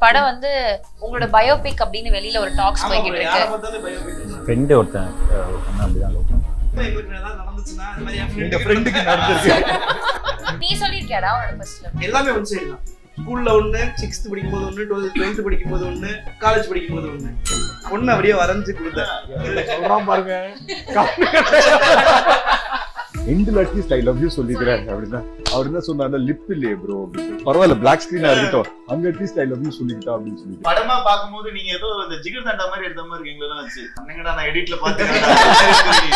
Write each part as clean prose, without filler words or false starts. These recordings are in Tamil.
படம் வந்து உங்களோட பயோபிக் அப்படின்னு வெளியில ஒரு டாக்ஸ் போய்கிட்டு இருக்கு. ஃப்ரெண்டு ஒருத்தன் அப்படிதான் லவ் பண்ணான். நீ சொல்லிருக்கியாடா உன்னோட ஃபர்ஸ்ட் லவ்? எல்லாமே ஒன் சைடு தான். ஸ்கூல்ல ஒண்ணு, 6th படிக்கும்போது ஒண்ணு, 12th படிக்கும்போது ஒண்ணு, காலேஜ் படிக்கும்போது ஒண்ணு. ஒண்ணு அப்படியே வரைஞ்சு கொடுத்தேன். சொல்றான் பாருங்க. எண்டில் அட்லீஸ்ட் ஐ லவ் யூ சொல்லிக்கிறேன் அப்படின்னா அவர் என்ன சொன்னாங்க, லிப் இல்லையே ப்ரோ அப்படின்னு. பரவாயில்ல பிளாக் ஸ்கிரீனா இருக்கட்டும், அங்க அட்லீஸ்ட் ஐ லவ் யூ சொல்லிக்கிட்டா அப்படின்னு சொல்லி படமா பாக்கும்போது நீங்க ஏதோ இந்த ஜிகர் தண்டா மாதிரி எடுத்த மாதிரி இருக்கீங்களா வச்சு அண்ணங்கடா நான் எடிட்ல பாத்தேன்.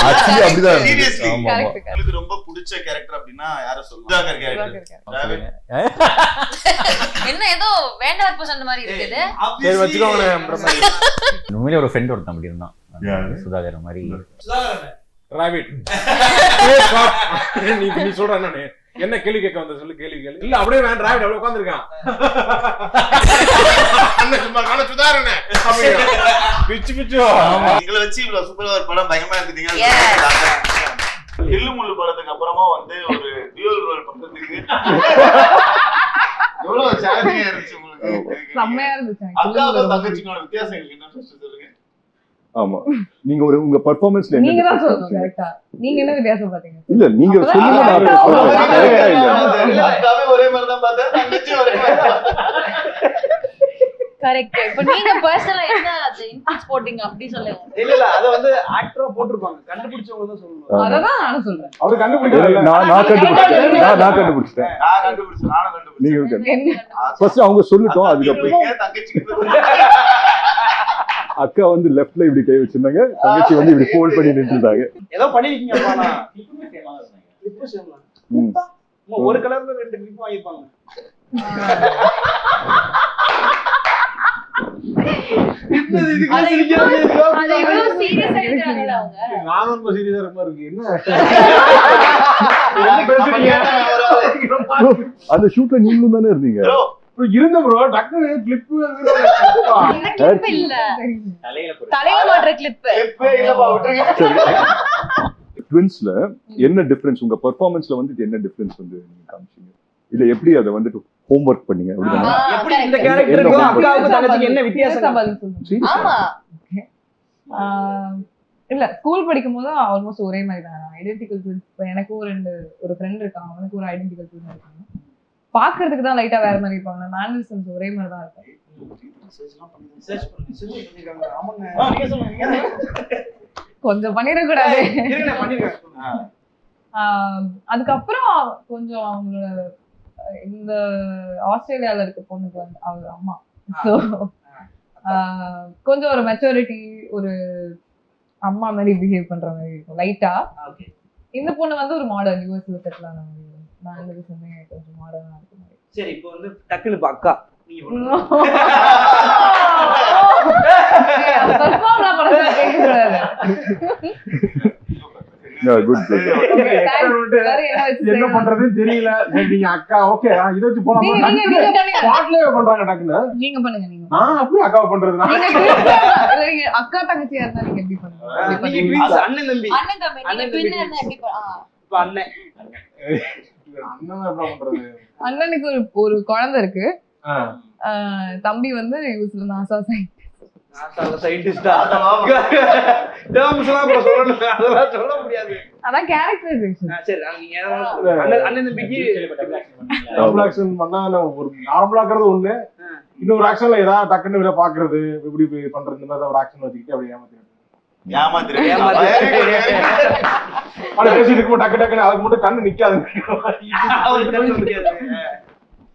ஆக்சுவலி அப்படிதான். சீரியஸ்லி ஆமா ஆமா. உங்களுக்கு ரொம்ப பிடிச்ச கேரக்டர் அப்படின்னா யாரை சொல்லுங்க? சுதாகர் கேரக்டர். என்ன ஏதோ வேண்டாம் சொன்ன மாதிரி இருக்குது. சரி வச்சுக்கோங்க. உண்மையிலே ஒரு ஃப்ரெண்ட் ஒருத்தன் அப்படி இருந்தான், சுதாகர் மாதிரி. ராபிட் நீ சொல்ற என்ன கேள்வி கேட்க வந்த சொல்லு, கேள்வி கேள்வி. இல்ல அப்படியே வேண்டாம், ராபிட் அப்படியே உட்கார்ந்திருக்கான். சுதாரண பிச்சு பிச்சு. எங்களை வச்சு இவ்வளவு சூப்பரா ஒரு படம் பயங்கரமா எடுத்துட்டீங்க. தில்லு முள்ளு படத்துக்கு அப்புறமா வந்து ஒரு டியூல் ரோல் பண்றதுக்கு எவ்வளவு சேலஞ்சிங்கா இருந்துச்சு உங்களுக்கு? செம்மையா இருந்துச்சு. அக்காவுக்கும் தங்கச்சிக்கும் வித்தியாசம் இருக்கு என்ன சொல்லுங்க? ஆமா, நீங்க ஒரு உங்க பெர்ஃபார்மன்ஸ்ல நீங்க தான் சொல்லுங்க கரெக்ட்டா. நீங்க என்ன வித்தியாசம் பாத்தீங்க? இல்ல நீங்க சொல்லுங்க, நான் சொல்றேன். கரெக்ட்டா இல்ல அக்காவே ஒரே மாதிரி தான் பார்த்தேன், தங்கச்சியும் ஒரே மாதிரி தான். கரெக்ட். இப்போ நீங்க பர்சனலா என்ன அது இன்ஃபுல்ஸ் போடுறீங்க அப்படி சொல்லுங்க. இல்ல அத வந்து ஆக்டரா போட்டுருப்பாங்க, கண்டுபிடிச்சவங்க தான் சொல்லணும். அததான் நானும் சொல்றேன். அவர் கண்டுபிடிக்கல, நான் கண்டுபிடிச்சேன். நான் கண்டுபிடிச்சேன். நானும் கண்டுபிடிச்சேன். நீங்க ஃபர்ஸ்ட் அவங்க சொல்லட்டும், அதுக்கப்புறம் தங்கச்சிக்கு அக்கா வந்து லெஃப்ட்ல இப்படி கை வச்சிருந்தாங்க, தங்கச்சி வந்து இப்படி ஃபோல்ட் பண்ணி நின்னுட்டாங்க. ஏதோ பண்ணிருக்கீங்கப்பா. நான் கிளிப் சேம்லாம் ஒரு கலர்ல 2 கிளிப் வாங்கிப்பாங்க. அது எவ்வளவு சீரியஸா எடுக்கறாங்க அவங்க. நான் ரொம்ப சீரியஸா இருக்க மாதிரி இருக்கு. என்ன அந்த ஷூட்ல நீங்களும் தானே இருந்தீங்க? இருந்த ப்ரோ, டக்குனு கிளிப் கிளிப் இல்ல, தலையில மாட்ற கிளிப். ட்வின்ஸ்ல என்ன டிஃபரன்ஸ், உங்க பெர்ஃபார்மன்ஸ்ல வந்து என்ன டிஃபரன்ஸ் வந்து நீங்க காமிச்சீங்க? இல்ல எப்படி அதை வந்துட்டு ஹோம்வொர்க் பண்ணீங்க அப்படினா? எப்படி இந்த கேரக்டருக்கும் அக்காவுக்கும் தங்கச்சிக்கு என்ன வித்தியாசம்? ஆமா, இல்ல ஸ்கூல் படிக்கும்போது ஆல்மோஸ்ட் ஒரே மாதிரி தான். Identical twins. எனக்கு ஒரு ஃப்ரெண்ட் இருக்காங்க, அவனுக்கு ஒரு ஐடென்டிக்கல் ட்வின் இருக்காங்க. பாக்குறதுக்கு தான் லைட்டா வேற மாதிரி இருப்பாங்க. மேனரிசம்ஸ் ஒரே மாதிரி தான் இருக்கும். கொஞ்சம் பண்ணிட கூடாது. அதுக்கப்புறம் கொஞ்சம் அவங்களோட இந்த ஆஸ்திரேலியால இருக்க பொண்ணுக்கு வந்து அவங்க அம்மா கொஞ்சம் ஒரு மெச்சூரிட்டி, ஒரு அம்மா மாதிரி பிஹேவ் பண்ற மாதிரி இருக்கும் லைட்டா. இந்த பொண்ணு வந்து ஒரு மாடர்ன் யூஎஸ்ல செட்டில் ஆன மாதிரி. மேனரிசமே கொஞ்சம் மாடர்னா இருக்கு மாதிரி. சரி, இப்போ வந்து டக்குனு அக்கா நீங்க பெர்ஃபார்ம்லாம் பண்ண கேக்குறாரு. என்ன பண்றதுன்னு தெரியல. நீங்க அக்கா ஓகே இத வச்சு போலாம். பாட்லயே பண்றாங்க டக்குனு. நீங்க பண்ணுங்க. நீங்க அப்படியே அக்கா பண்றதுனா நீங்க அக்கா தங்கச்சியா இருந்தா நீங்க எப்படி பண்ணுவீங்க? நீங்க ட்வின்ஸ் அண்ணன் தம்பி. நீங்க ட்வின் இருந்தா எப்படி இப்ப அண்ணன் அண்ணன் பண்றது. அண்ணனுக்கு ஒரு குழந்தை இருக்கு. தம்பி வந்து யூஸ்ல நாசா சயின்டிஸ்டா. அதெல்லாம் சொல்ல முடியாது. அதான் கேரக்டரைசேஷன். சரி, நீங்க அண்ணன் தம்பிக்கு டபுள் ஆக்ஷன் பண்ணா ஒரு நார்மலா இருக்கிறது ஒண்ணு, இன்னொரு ஆக்ஷன்ல ஏதாவது டக்குன்னு விட பாக்குறது, இப்படி பண்றது, இந்த மாதிரி ஒரு ஆக்ஷன் வச்சுக்கிட்டு அப்படியே பேசிட்டு இருக்கும். டக்கு டக்குன்னு அதுக்கு மட்டும் கண்ணு நிக்காது.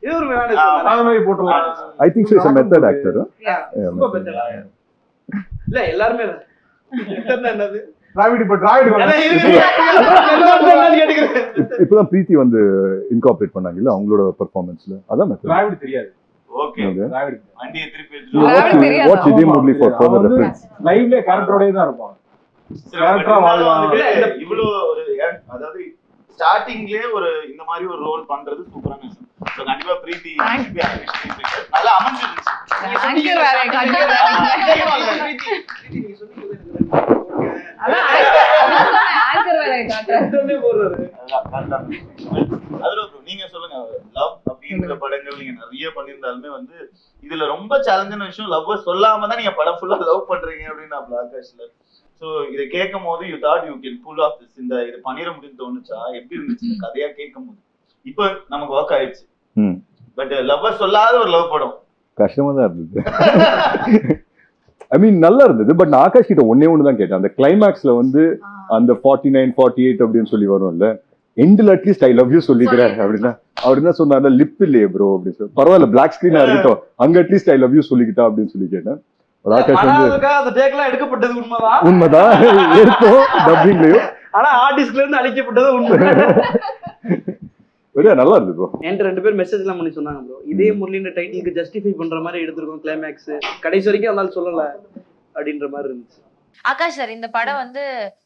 இது ஒரு மாதிரி போட்டுலாம். I think so is a method actor. இல்ல எல்லாரும் என்னது டிராவிட் இப்பதான் பிரீத்தி வந்து இன்கார்பரேட் பண்ணாங்க இல்ல அவங்களோட பெர்ஃபார்மன்ஸ்ல. அதான் மெத்தட். டிராவிட் தெரியாது. ஓகே, டிராவிட் வண்டியை திருப்பி watch it only for further reference. லைவ்ல கேரக்டரோடே தான் இருப்பான். கேரக்டரா வாழ்வான். இவ்ளோ அதாவது ஸ்டார்டிங்லயே ஒரு இந்த மாதிரி ஒரு ரோல் பண்றது சூப்பரான விஷயம். சோ கண்டிப்பா பிரீத்தி நல்லா அமைஞ்சிருச்சு. ஆங்கர் வேற கண்டிப்பா அதான் ஆங்கர் வேற காட்றேன். அதுல நீங்க சொல்லுங்க, லவ் அப்படின்ற படங்கள் நீங்க நிறைய பண்ணியிருந்தாலுமே வந்து இதுல ரொம்ப சேலஞ்சான விஷயம் லவ் சொல்லாம தான் நீங்க படம் ஃபுல்லா லவ் பண்றீங்க அப்படின்னு நான் ஆகாஷ்ல. சோ இதை கேட்கும் போது you thought you can pull off this, இந்த இது பண்ணிட முடியும்னு தோணுச்சா? எப்படி இருந்துச்சு இந்த கதையா கேட்கும் போது? இப்போ நமக்கு ஒர்க் ஆயிடுச்சு, பட் லவ் சொல்லாத ஒரு லவ் படம் கஷ்டமா தான் இருந்தது. ஐ மீன் நல்லா இருந்தது. பட் நான் ஆகாஷ் கிட்ட ஒன்னே ஒன்று தான் கேட்டேன். அந்த கிளைமேக்ஸ்ல வந்து அந்த 49 48 அப்படின்னு சொல்லி வரும்ல, எண்டில் அட்லீஸ்ட் ஐ லவ் யூ சொல்லிக்கிறேன் அப்படின்னா அவர் என்ன சொன்னார்ல, லிப் இல்லையே ப்ரோ அப்படின்னு சொல்லி. பரவாயில்ல பிளாக் ஸ்கிரீனா இருக்கட்டும், அங்க அட்லீஸ்ட் ஐ லவ் யூ சொல்லிக்கிட்டா அப்படின்னு சொல்லி கேட்டேன். ஆகாஷ் வந்து அந்த டேக்லாம் எடுக்கப்பட்டது உண்மைதான், உண்மைதான் எடுத்தோம் டப்பிங்லயும், ஆனா ஆர்டிஸ்ட்ல இருந்து அழிக்கப்பட்டது உண்மை. நல்லா இருந்தது ப்ரோ. என்கிட்ட 2 பேர் மெசேஜ் எல்லாம் பண்ணி சொன்னாங்க ப்ரோ, இதே முரளின்ற டைட்டிலுக்கு ஜஸ்டிஃபை பண்ற மாதிரி எடுத்திருக்கோம் கிளைமேக்ஸ், கடைசி வரைக்கும் அதனால சொல்லல அப்படின்ற மாதிரி இருந்துச்சு. ஆகாஷ் சார், இந்த படம் வந்து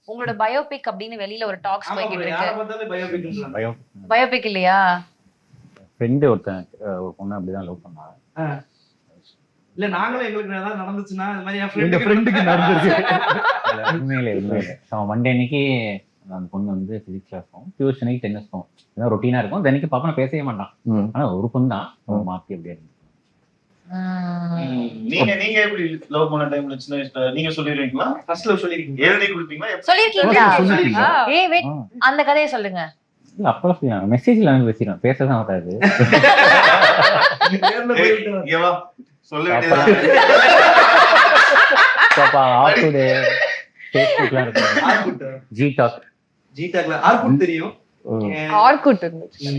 உங்களோட பயோபிக் அப்படின்னு வெளியில ஒரு டாக்ஸ் போய்கிட்டு இருக்கு. பயோபிக் இல்லையா? ஃப்ரெண்டு ஒருத்தன் ஒரு பொண்ணு அப்படிதான் லவ் பண்ணாங்க. இல்ல நாங்களும் எங்களுக்கு ஏதாவது நடந்துச்சுன்னா இந்த மாதிரி என் ஃப்ரெண்டுக்கு நடந்துருக்கு. உண்மையிலே மண்டே அன்னைக்கு அந்த பொண்ணு வந்து பிசிக்ஸ் கிளாஸ் போகும், டியூஷனுக்கு டென்னிஸ் போகும், இதான் ரொட்டீனா இருக்கும். தினைக்கு பாப்பா நான் பேசவே மாட்டான், ஆனா ஒரு பொண்ணு தான் மாத்தி அப்படியே இருக்கு. நீங்க எப்படி லவ் பண்ண டைம்ல சின்ன வயசுல நீங்க சொல்லிடுவீங்களா? ஃபர்ஸ்ட் லவ் சொல்லிருக்கீங்க, எழுதி கொடுப்பீங்களா? சொல்லிருக்கீங்களா? ஏய் வெயிட், அந்த கதையை சொல்லுங்க. இல்ல அப்பதான் மெசேஜ்ல வந்து பேசிடுவேன், பேசதான் வராது. ஏவா சொல்ல வேண்டியது ஃபேஸ்புக்லாம் இருக்கு, ஜிடாக்ல ஆர்குட் தெரியும், ஆர்குட் இருந்துச்சு.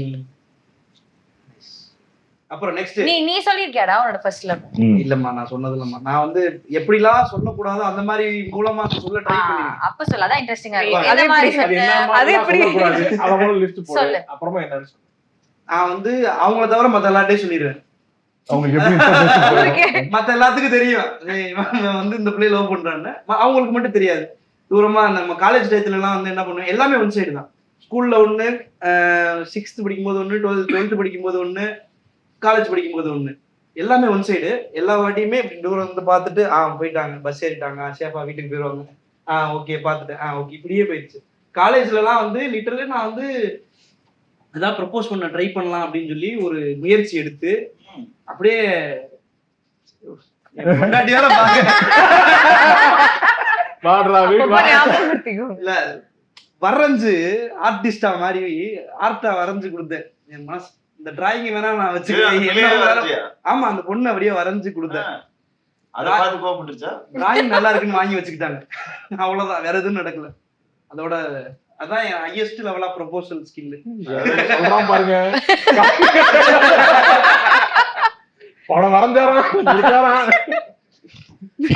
அப்புறம் நெக்ஸ்ட் நீ சொல்லிருக்கியாடா உன்னோட ஃபர்ஸ்ட் லவ்? இல்லம்மா நான் சொன்னது இல்லம்மா, நான் வந்து எப்படிலாம் சொல்லக்கூடாதோ அந்த மாதிரி மூலமா சொல்ல ட்ரை பண்ணிருக்கேன். அப்ப சொல்ல, அதான் இன்ட்ரெஸ்டிங்கா இருக்கு. அது எந்த மாதிரி எப்படி? சொன்ன? அது எப்படி? சொல்லு. அப்புறமா என்ன நான் வந்து அவங்கள தவிர மத்த எல்லார்ட்டையும் சொல்லிடுவேன். அவங்களுக்கு எப்படி மத்த எல்லாத்துக்கும் தெரியும் இவன் வந்து இந்த பிள்ளைய லவ் பண்றான்னு, அவங்களுக்கு மட்டும் தெரியாது. தூரமா நம்ம காலேஜ் டயத்துல எல்லாம் வந்து என்ன பண்ணுவோம், எல்லாமே ஒன் சைடு தான். ஸ்கூல்ல ஒண்ணு, 6th படிக்கும் போது ஒண்ணு, 12th படிக்கும் போது ஒண்ணு, காலேஜ் படிக்கும் போது ஒண்ணு, எல்லாமே ஒன் சைடு. எல்லா வாட்டியுமே இப்படி தூரம் வந்து பார்த்துட்டு போயிட்டாங்க, பஸ் ஏறிட்டாங்க, சேஃபா வீட்டுக்கு போயிடுவாங்க, ஓகே பார்த்துட்டு ஓகே, இப்படியே போயிடுச்சு. காலேஜ்ல எல்லாம் வந்து லிட்டரலி நான் வந்து ஏதாவது ப்ரப்போஸ் பண்ண ட்ரை பண்ணலாம் அப்படின்னு சொல்லி ஒரு முயற்சி எடுத்து அப்படியே இல்ல வரைஞ்சு ஆர்டிஸ்டா மாதிரி ஆர்ட்டா வரைஞ்சு கொடுத்தேன். என் மனசு இந்த டிராயிங் வேணா நான் வச்சுக்கிறேன். ஆமா, அந்த பொண்ணு அப்படியே வரைஞ்சு கொடுத்தேன். டிராயிங் நல்லா இருக்குன்னு வாங்கி வச்சுக்கிட்டாங்க, அவ்வளவுதான், வேற எதுவும் நடக்கல. அதோட அதான் என் highest level of proposal skill. பாருங்க படம் வரைஞ்சாராம்,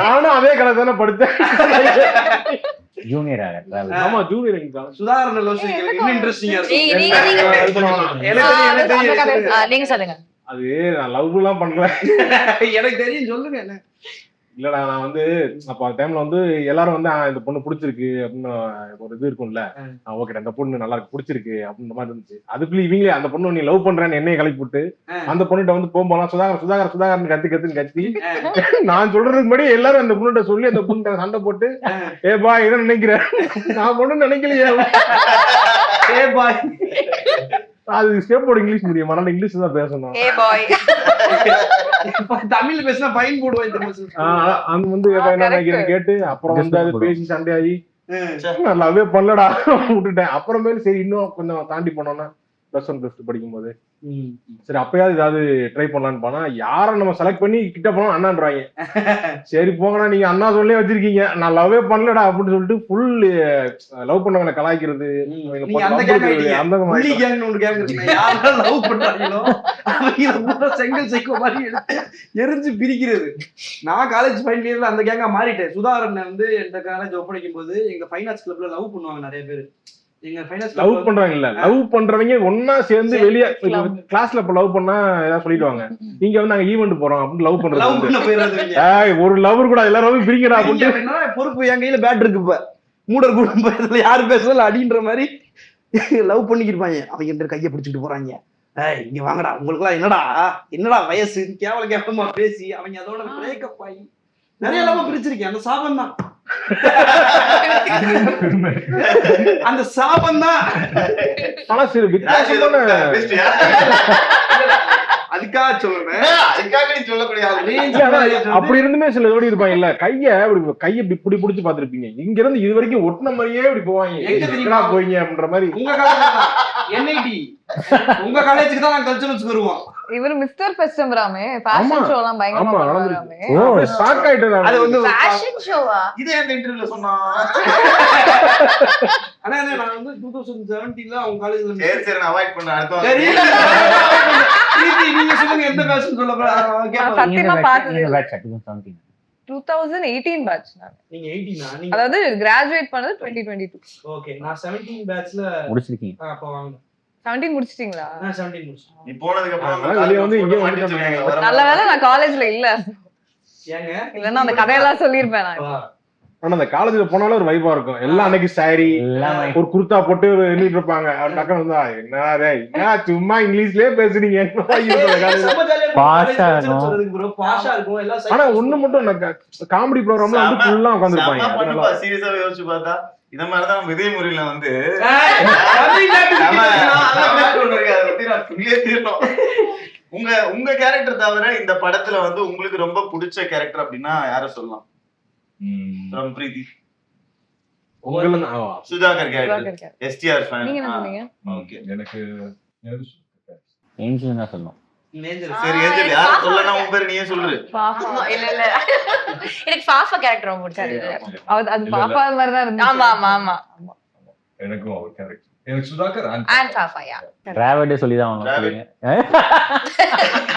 நானும் அதே கலை தானே படித்தேன். ஜூனியர் ஆமா ஜூனியர் சுதாரண லோசிக்கு இன்னும் இன்ட்ரெஸ்டிங்கா நீங்க சொல்லுங்க. அது நான் லவ் எல்லாம் பண்ணல, எனக்கு தெரியும், சொல்லுங்க. என்ன இல்லடா, நான் வந்து அப்ப அந்த டைம்ல வந்து எல்லாரும் வந்து இந்த பொண்ணு பிடிச்சிருக்கு அப்படின்னு ஒரு இது இருக்கும்ல, ஓகே அந்த பொண்ணு நல்லா இருக்கு பிடிச்சிருக்கு அப்படின்ற மாதிரி இருந்துச்சு. அதுக்குள்ள இவங்களே அந்த பொண்ணு நீ லவ் பண்றேன்னு என்னைய கிளப்பி விட்டு அந்த பொண்ணுகிட்ட வந்து போகும்போது சுதாகர் கத்தி நான் சொல்றதுக்கு முன்னாடி எல்லாரும் அந்த பொண்ணுகிட்ட சொல்லி அந்த பொண்ணு சண்டை போட்டு ஏபா இதை நினைக்கிறேன், நான் பொண்ணு நினைக்கலையே, அது ஸ்டேப் போர்டு இங்கிலீஷ் மீடியம், அதனால இங்கிலீஷ் தான் பேசணும். தமிழ்ல பேசினா ஃபைன் போடுவாங்க. அந்த வந்து கேட்டு அப்புறம் வந்து அது பேசி சண்டையாகி நல்லாவே பண்ணலடா விட்டுட்டேன். அப்புறமேல சரி இன்னும் கொஞ்சம் தாண்டி போனோம்னா +1 +2 படிக்கும் போது சரி அப்பயாவது ஏதாவது ட்ரை பண்ணலான்னு போனா யாரை நம்ம செலக்ட் பண்ணி கிட்ட போனோம் அண்ணான்றாங்க. சரி போங்கடா நீங்க அண்ணா சொல்லி வச்சிருக்கீங்க, நான் லவ்வே பண்ணலடா அப்படின்னு சொல்லிட்டு ஃபுல் லவ் பண்ணவங்களை கலாய்க்கிறது, அந்த மாதிரி செங்கல் சைக்கோ மாதிரி எரிஞ்சு பிரிக்கிறது. நான் காலேஜ் ஃபைனல் இயர்ல அந்த கேங்கா மாறிட்டேன். சுதாகரன் வந்து இந்த காலேஜ் ஒப்படைக்கும் போது எங்க ஃபைன் ஆர்ட்ஸ் கிளப்ல லவ் பண்ணுவாங்க நிறைய பேர். லவ் பண்றாங்க இல்ல, லவ் பண்றவங்க ஒன்னா சேர்ந்து வெளியே கிளாஸ்ல இப்ப லவ் பண்ணா ஏதாவது சொல்லிடுவாங்க, நீங்க வந்து நாங்க ஈவென்ட் போறோம் அப்படின்னு லவ் பண்றது ஒரு லவர் கூட எல்லாரும் பிரிக்கடா அப்படின்னு பொறுப்பு என் கையில பேட் இருக்கு. இப்ப மூடர் கூட யாரு பேசல அடின்ற மாதிரி லவ் பண்ணிக்கிருப்பாங்க. அவங்க கையை பிடிச்சிட்டு போறாங்க, இங்க வாங்கடா உங்களுக்கு எல்லாம் என்னடா வயசு கேவலமா பேசி அவங்க அதோட பிரேக்கப் ஆகி நிறைய லவ் பிரிச்சிருக்கேன். அந்த சாபம் தான், அந்த சாபம் தான். ஆனா சரி வித்தியாசமான அதுக்காக சொல்றேன். அதுக்காக நீ சொல்லக்கூடிய ஆளு. அப்படி இருந்துமே சில ஜோடி இருப்பாங்க இல்ல, கையை இப்படி பிடிச்சு பாத்துருப்பீங்க, இங்க இருந்து இது வரைக்கும் ஒட்டின மாதிரியே இப்படி போவாங்க, எங்க தெரியுமா போயிங்க அப்படின்ற மாதிரி. உங்க காலேஜ் NIT, உங்க காலேஜுக்கு தான் நாங்க கல்ச்சுரல்ஸ்க்கு வருவோம். இவர் மிஸ்டர் ஃபெஸ்டிவராமே, ஃபேஷன் ஷோ எல்லாம் பயங்கரமா பண்ணுவாராமே. ஷாக் ஆயிட்டேன். அது வந்து ஃபேஷன் ஷோவா? இதே அந்த இன்டர்வியூல சொன்னா. ஆனா நான் வந்து 2017ல அவங்க காலேஜ்ல சரி சரி, நான் அவாய்ட் பண்றேன். அடுத்த சரி நீங்க சொல்லுங்க எந்த ஃபேஷன் சொல்ல போறீங்க? சத்தியமா பார்த்தது 2017. 2018 பேட்ச் நான். நீங்க 18 நீங்க? அதாவது கிராஜுவேட் பண்ணது 2022. ஓகே, நான் 17 பேட்ச்ல முடிச்சிருக்கீங்க. அப்ப வாங்க. 17 முடிச்சிட்டீங்களா? நான் 17 முடிச்சேன். நீ போனதுக்கு அப்புறம் வெளிய வந்து இங்க வந்து நல்ல வேளை நான் காலேஜ்ல இல்ல, ஏங்க இல்லன்னா அந்த கதையெல்லாம் சொல்லிருப்பேன் நான். ஆனா அந்த காலேஜ்ல போனாலும் ஒரு வைபா இருக்கும். எல்லாம் அன்னைக்கு சாரி ஒரு குர்தா போட்டு நின்றுட்டு இருப்பாங்க. டக்குனு வந்தா என்ன சும்மா இங்கிலீஷ்லயே பேசுறீங்க. பாஷா இருக்கும் எல்லாம். ஆனா ஒண்ணு மட்டும் காமெடி ப்ரோக்ராம்ல வந்து ஃபுல்லா உட்கார்ந்திருப்பாங்க. சீரியஸாவே யோசிச்சு பார்த்தா இந்த மாதிரிதான் நம்ம இதே முறையில வந்து உங்க கேரக்டர் தவிர இந்த படத்துல வந்து உங்களுக்கு ரொம்ப பிடிச்ச கேரக்டர் அப்படின்னா யார சொல்லலாம்? பிரீத்தி, சுதாகர் கேரக்டர், STR ஃபேன். நீங்க என்ன சொன்னீங்க? ஓகே, எனக்கு ஏஞ்சல் தான் சொல்லணும். சரி ஏஞ்சல், யார சொல்லனா உன் பேர் நீயே சொல்லு. இல்ல இல்ல, எனக்கு பாப்பா கேரக்டர் ரொம்ப பிடிச்சது. அது பாப்பா மாதிரி தான் இருந்துச்சு. ஆமா ஆமா ஆமா, எனக்கும் அவர் கேரக்டர் எனக்கு சுதாகர் அண்ட் பாப்பாயா டிராவல்டே சொல்லி தான் சொல்லுங்க.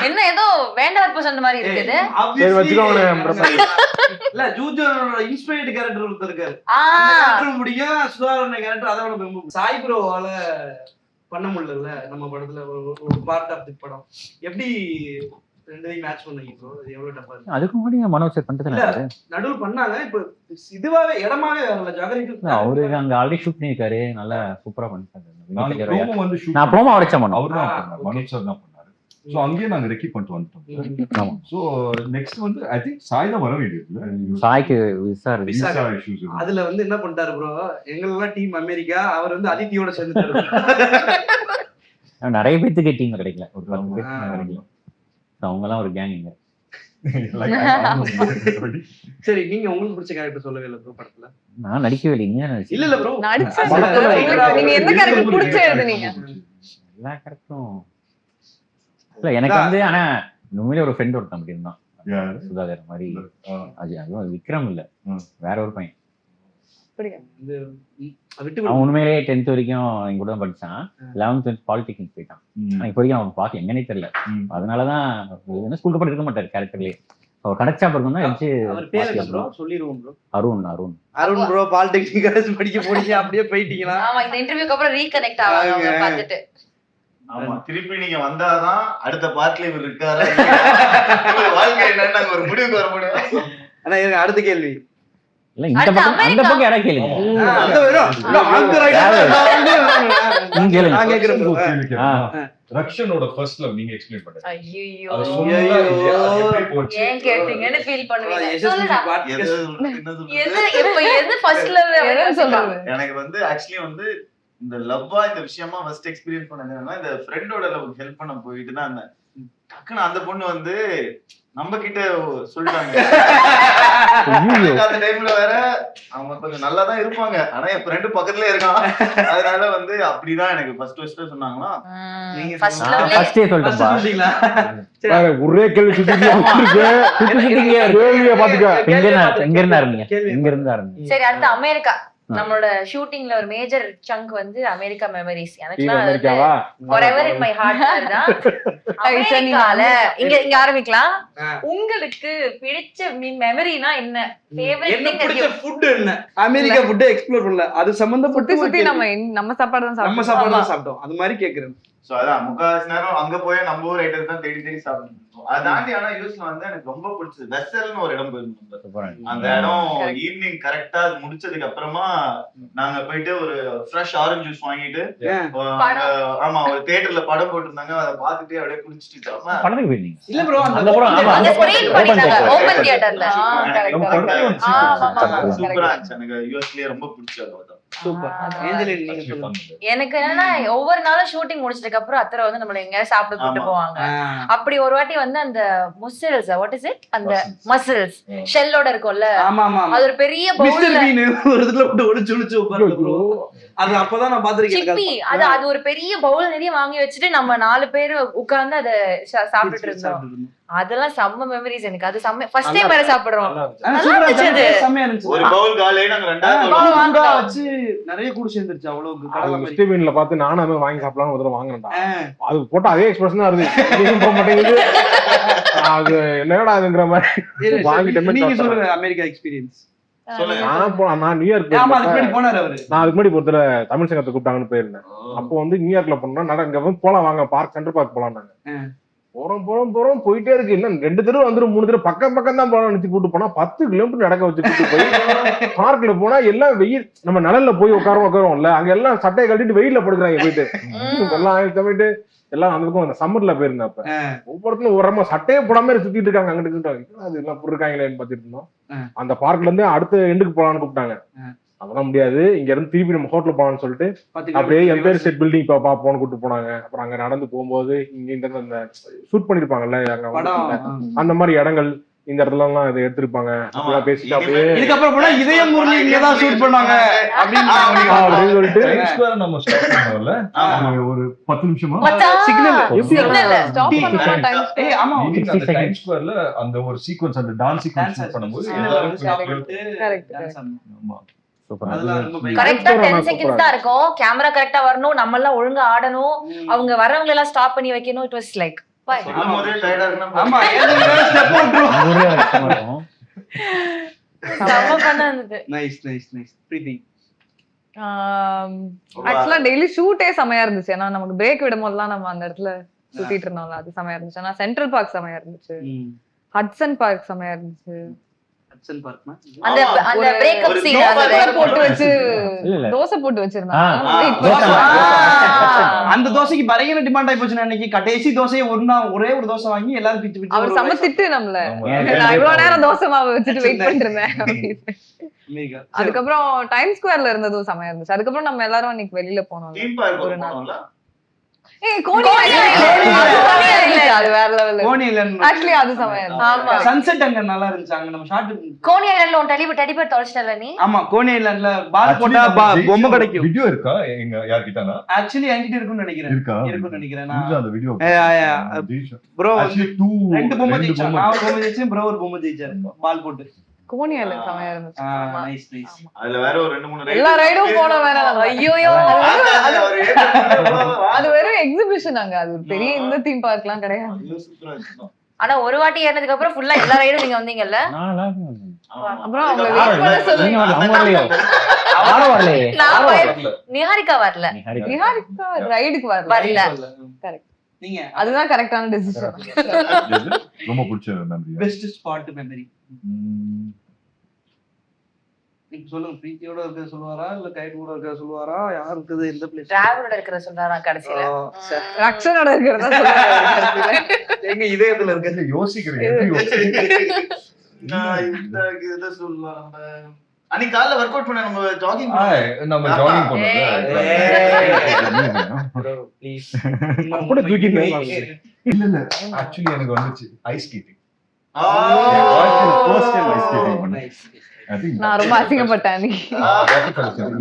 என்ன ஏதோ வேண்டாத பர்சன் மாதிரி இருக்குது. சரி வச்சுக்கோங்க. இல்ல ஜூஜோனோட இன்ஸ்பைர்ட் கேரக்டர் ஒருத்தர் இருக்காரு. அந்த கேரக்டர் முடியும். சுதாகரன் கேரக்டர் அதோட ரொம்ப சாய் ப்ரோவால பண்ண முடியல நம்ம படத்துல. ஒரு பார்ட் ஆஃப் தி படம் எப்படி ரெண்டையும் மேட்ச் பண்ணீங்க ப்ரோ? அது எவ்வளவு டஃபா இருக்கு? அதுக்கு முன்னாடி மனோஜ் சார் பண்ணிட்டு நடுவுல பண்ணாங்க. இப்ப இதுவாவே இடமாவே வரல. ஜாகரிக்கு அவரு அங்க ஆல்ரெடி ஷூட் பண்ணிருக்காரு, நல்லா சூப்பரா பண்ணிருக்காரு. ப்ரோமோ வந்து shoot நான் ப்ரோமோ அவரே பண்ணோம். அவர் தான் பண்ணாரு, மனோஜ் சார் தான் பண்ணாரு. சோ அங்கேயே நாங்க ரெக்கி பண்ணிட்டு வந்துட்டோம். சோ நெக்ஸ்ட் வந்து ஐ திங்க் சாய் தான் வர வேண்டியது. சாய்க்கு விசா இஷ்யூஸ். அதுல வந்து என்ன பண்ணிட்டாரு ப்ரோ, எங்களெல்லாம் டீம் அமெரிக்கா, அவர் வந்து அதித்தியோட சேர்ந்துட்டாரு. நிறைய பேத்துக்கு டீம் கிடைக்கல, ஒரு 10 பேருக்கு கிடைக்கல. அவங்க எல்லாம் ஒரு கேங். சரி, நீங்க உங்களுக்கு பிடிச்ச கேரக்டர் சொல்லவே இல்லை ப்ரோ படத்துல? நான் நடிக்கவே இல்லைங்க. இல்ல இல்ல ப்ரோ, நீங்க எந்த கேரக்டர் பிடிச்ச எழுதுனீங்க? எல்லா கேரக்டரும் இல்ல எனக்கு வந்து. ஆனா உண்மையிலே ஒரு ஃப்ரெண்ட் ஒருத்தன் அப்படி இருந்தான், சுதாகர் மாதிரி. அதுவும் விக்ரம் இல்ல, வேற ஒரு பையன். அவன் உண்மையிலேயே 10th வரைக்கும் எங்க கூட தான் படிச்சான். 11th பாலிடெக்னிக் போயிட்டான். இப்போ வரைக்கும் அவன் பார்க்க எங்கன்னே தெரியல. அதனாலதான் ஸ்கூலுக்கு போட்டு இருக்க மாட்டாரு கேரக்டர்லயே. அவர் கிடைச்சா பிறகு தான் சொல்லிடுவோம் bro. Arun bro polytechnic college படிக்க போறீங்க, அப்படியே போயிட்டீங்களா? ஆமா, இந்த இன்டர்வியூக்கு அப்புறம் ரீகனெக்ட் ஆவாங்க பார்த்துட்டு. ஆமா, திருப்பி நீங்க வந்தாதான் அடுத்த பார்ட்ல இவர் இருக்காரு வாழ்க்கை என்னன்னு நாங்க ஒரு முடிவுக்கு வர முடியும். ஆனா எனக்கு அடுத்த கேள்வி இல்ல, இந்த பக்கம் அந்த பக்கம் யாரா கேளுங்க. ரக்ஷனோட ஃபர்ஸ்ட் லவ் நீங்க எக்ஸ்பிளைன் பண்ணுங்க. ஐயோ, அது சொன்னா எப்படி போச்சு? ஏன் கேட்டீங்கன்னு ஃபீல் பண்ணுவீங்க. எது எது ஃபர்ஸ்ட் லவ் சொல்றது? எனக்கு வந்து ஆக்சுவலி வந்து இந்த லவ்வா இந்த விஷயமா ஃபர்ஸ்ட் எக்ஸ்பீரியன்ஸ் பண்ணதுன்னா இந்த ஃப்ரெண்டோட லவ் ஹெல்ப் பண்ண போயிட்டு தான் இருந்தேன். டக்குன்னு அந்த பொண்ணு வந்து நம்ம கிட்ட சொல்லிட்டாங்க. அந்த டைம்ல வேற அவங்க கொஞ்சம் நல்லா தான் இருப்பாங்க, ஆனா என் ஃப்ரெண்டு பக்கத்துலயே இருக்கான். அதனால வந்து அப்படிதான் எனக்கு ஃபர்ஸ்ட் சொன்னாங்களா. நீங்க ஃபர்ஸ்டே சொல்லிட்டீங்களா? ஒரே கேள்வி பாத்துக்க. எங்க இருந்தா இருந்தீங்க? எங்க இருந்தா இருந்தீங்க? சரி, அடுத்து அமெரிக்கா. நம்மளோட ஷூட்டிங்ல ஒரு மேஜர் சங்க் வந்து அமெரிக்கா மெமரிஸ். எனக்கு forever in my heart தான் அமெரிக்கால. இங்க ஆரம்பிக்கலாம். உங்களுக்கு பிடிச்ச மெமரினா என்ன? என்ன பிடிச்ச ஃபுட் என்ன? அமெரிக்கா ஃபுட் எக்ஸ்ப்ளோர் பண்ணல, அது சம்பந்தப்பட்டு சுத்தி நம்ம சாப்பாடு தான் சாப்பிட்டோம். அது மாதிரி கேக்குறேன். சோ அதான் முக்காவாசி நேரம் அங்க போய் நம்ம ஊர் ஐட்டத்தை தான் தேடி தேடி சாப்பிட்டு. அதை தாண்டி ஆனா யூஸ்ல வந்து எனக்கு ரொம்ப பிடிச்சது வெசல்னு ஒரு இடம் போயிருந்தோம். அந்த இடம் ஈவினிங் கரெக்டா அது முடிச்சதுக்கு அப்புறமா நாங்க போயிட்டு ஒரு ஃப்ரெஷ் ஆரஞ்சு ஜூஸ் வாங்கிட்டு, ஆமா ஒரு தியேட்டர்ல படம் போட்டிருந்தாங்க, அதை பாத்துட்டு அப்படியே குடிச்சிட்டு படத்துக்கு போயிருந்தீங்க? இல்ல ப்ரோ, அந்த ஸ்கிரீன் பண்ணிட்டாங்க ஓபன் தியேட்டர்ல. சூப்பரா இருந்துச்சு. எனக்கு யூஎஸ்லயே ரொம்ப பிடிச்சது. சூப்பர். ஏஞ்சலின் நீங்க சொல்லுங்க. எனக்கு என்னன்னா ஒவ்வொரு நாளும் ஷூட்டிங் முடிச்சதுக்கு அப்புறம் அத்தரை வந்து நம்மள எங்கேயாவது சாப்பிட கூட்டு போவாங்க. அப்படி ஒரு வாட்டி வந்து அந்த முசல்ஸ் வாட் இஸ் இட் அந்த மசில்ஸ் ஷெல்லோட இருக்கும்ல, அது ஒரு பெரிய பவுல்ல ஒரு இதுல போட்டு ஒளிச்சு உட்கார்ந்து ப்ரோ. அது அப்பதான் நான் பாத்திருக்கேன். அது ஒரு பெரிய பவுல் நிறைய வாங்கி வச்சுட்டு நம்ம 4 பேர் உட்கார்ந்து அத சாப்பிட்டுட்டு இருந்தோம். அதெல்லாம் செம்ம மெமரிஸ் எனக்கு. அது செம்ம ஃபர்ஸ்ட் டைம் வேற சாப்பிடுறோம். நல்லா இருந்துச்சு. செம்மயா இருந்துச்சு. ஒரு பவுல் காலே நாங்க ரெண்டாவது வாங்கா வச்சு நிறைய கூட சேர்ந்துருச்சு. அவ்வளவு கடலை மாதிரி ஸ்டீவன்ல பார்த்து நானும் வாங்கி சாப்பிடலாம் ஒரு வாங்கினேன்டா. அது போட்டு அதே எக்ஸ்பிரஸ் தான் வருது. நீங்க போக மாட்டேங்குது. அது என்னடா அதுங்கற மாதிரி வாங்கிட்டேன். நீங்க சொல்லுங்க அமெரிக்கா எக்ஸ்பீரியன்ஸ். நான் நியூயார்க் பொறுத்தல தமிழ் சங்கத்தை கூப்பிட்டாங்கன்னு போயிருந்தேன். அப்போ வந்து நியூயார்க்ல போனோம்னா இங்க போலாம் வாங்க பார்க் சென்டர் பார்க் போலாம்னாங்க. போறோம் போயிட்டே இருக்கு. இன்னும் 2 தடவை வந்துடும் 3 தடவை பக்கம் தான் போலாம் நினைச்சு கூட்டு போனா 10 கிலோமீட்டர் நடக்க வச்சு கூட்டு போய் பார்க்ல போனா எல்லாம் வெயில். நம்ம நிழல்ல போய் உட்காரோம்ல, அங்க எல்லாம் சட்டையை கட்டிட்டு வெயில்ல படுக்கிறாங்க. போயிட்டு எல்லாம் போயிட்டு எல்லாம் அந்த பக்கம் அந்த சம்மர்ல போயிருந்தேன். அப்ப ஒவ்வொருத்தரும் ஒரு சட்டையே போடாம சுத்திட்டு இருக்காங்க. அங்கிட்டு அது எல்லாம் போட்டிருக்காங்களேன்னு பாத்துட்டு இருந்தோம். அந்த பார்க்ல இருந்து அடுத்த எண்டுக்கு போலான்னு கூப்பிட்டாங்க. அதெல்லாம் முடியாது, இங்க இருந்து திருப்பி நம்ம ஹோட்டல் போலான்னு சொல்லிட்டு அப்படியே எம்பயர் ஸ்டேட் பில்டிங் பாப்போம்னு கூப்பிட்டு போனாங்க. அப்புறம் அங்க நடந்து போகும்போது இங்க இந்த ஷூட் பண்ணிருப்பாங்கல்ல அந்த மாதிரி இடங்கள், இந்த இடத்துல எல்லாம் இதை எடுத்திருப்பாங்க. பேசிட்டு அப்படியே இதுக்கப்புறம் போனா இதயம் முரளி இங்கதான் ஷூட் பண்ணாங்க அப்படின்னு சொல்லிட்டு நம்ம ஸ்டாப் பண்ணோம்ல ஒரு 10 நிமிஷமா டைம் ஸ்கொயர்ல அந்த ஒரு சீக்வென்ஸ், அந்த டான்ஸ் சீக்வென்ஸ் ஷூட் பண்ணும்போது கரெக்டா 10 செகண்ட்ஸ் தான் இருக்கும். கேமரா கரெக்டா வரணும், நம்ம எல்லாம் ஒழுங்கா ஆடணும், அவங்க வரவங்க எல்லாம் ஸ்டாப் பண்ணி வைக்கணும். இட் வாஸ் லைக் ஆக்சுவலா டெய்லி ஷூட்டே செமையா இருந்துச்சு. ஏன்னா நமக்கு பிரேக் விடும் போதெல்லாம் நம்ம அந்த இடத்துல சுத்திட்டு இருந்தோம்ல, அது செமையா இருந்துச்சு. ஆனா சென்ட்ரல் பார்க் செமையா இருந்துச்சு, ஹட்சன் பார்க் செமையா இருந்துச்சு. அந்த பிரேக்கப் சீன் போட்டு வச்சு தோசை போட்டு வச்சிருந்தாங்க. அந்த தோசைக்கு பயங்கர டிமாண்ட் ஆயி போச்சு. அன்னைக்கு கடைசி தோசையை ஒரே ஒரு தோசை வாங்கி எல்லாரும் பிச்சு பிச்சு அவர் சமைச்சிட்டு நம்மள நான் இவ்வளவு நேரம் தோசை மாவு வச்சுட்டு வெயிட் பண்ணிட்டு இருந்தேன். அதுக்கப்புறம் டைம் ஸ்கொயர்ல இருந்ததும் செமையா இருந்துச்சு. அதுக்கப்புறம் நம்ம எல்லாரும் அன்னைக்கு வெளியில போனோம் ஒரு நாள். அது வேற லெவல். ஆக்சுவலி அது செமையா இருந்துச்சு. சன்செட் அங்க நல்லா இருந்துச்சு. அங்க நம்ம ஷாட் கோனி ஐலாண்ட்ல ஒரு டெலிபர் தொலைச்சிட்டல நீ. ஆமா, கோனி ஐலாண்ட்ல பால் போட்டா பொம்மை கிடைக்கும். வீடியோ இருக்கா எங்க யார்கிட்டனா? ஆக்சுவலி என்கிட்ட இருக்குன்னு நினைக்கிறேன். நான் அந்த வீடியோ ப்ரோ ரெண்டு பொம்மை ஜெயிச்சா. நான் ஒரு பொம்மை ஜெயிச்சேன், ப்ரோ ஒரு பொம்மை ஜெயிச்சாரு பால் போட்டு. கோனி ஐலாண்ட் செமையா இருந்துச்சு. Nice nice. அதுல வேற ஒரு 2-3 எல்லா ரைடும் போன வேற. ஐயோயோ, அது வெறும் எக்ஸிபிஷன். அங்க அது பெரிய இந்த தீம் பார்க்லாம் கிடையாது. ஆனா ஒரு வாட்டி ஏறினதுக்கு அப்புறம் ஃபுல்லா எல்லா ரைடும் நீங்க வந்தீங்கல்ல. அப்புறம் அவங்க வெயிட் பண்ண சொல்லுங்க. நிஹாரிகா வரல. நிஹாரிகா ரைடுக்கு வரல. கரெக்ட். நீங்க அதுதான் கரெக்டான டிசிஷன். ரொம்ப பிடிச்ச மெமரி, பெஸ்ட் ஸ்பாட் மெமரி. நீங்க சொல்லுங்க. பிரீத்தியோட இருக்க சொல்லுவாரா இல்ல கைட் கூட இருக்க சொல்லுவாரா? யார் இருக்குது எந்த பிளேஸ்? டிராவலோட இருக்கற சொல்றாரா கடைசில? ரக்ஷனோட இருக்கறதா சொல்றாரு. எங்க இதயத்துல இருக்க யோசிக்கிறீங்க. நான் இத சொல்லுவாங்க. அன்னைக்கு காலைல வொர்க் அவுட் பண்ண நம்ம ஜாகிங் பண்ணோம். ப்ளீஸ் அப்படி தூக்கிட்டு இல்ல ஆக்சுவலி எனக்கு வந்துச்சு ஐஸ் ஸ்கேட்டிங். நான் ரொம்ப அசிங்கப்பட்டேன்.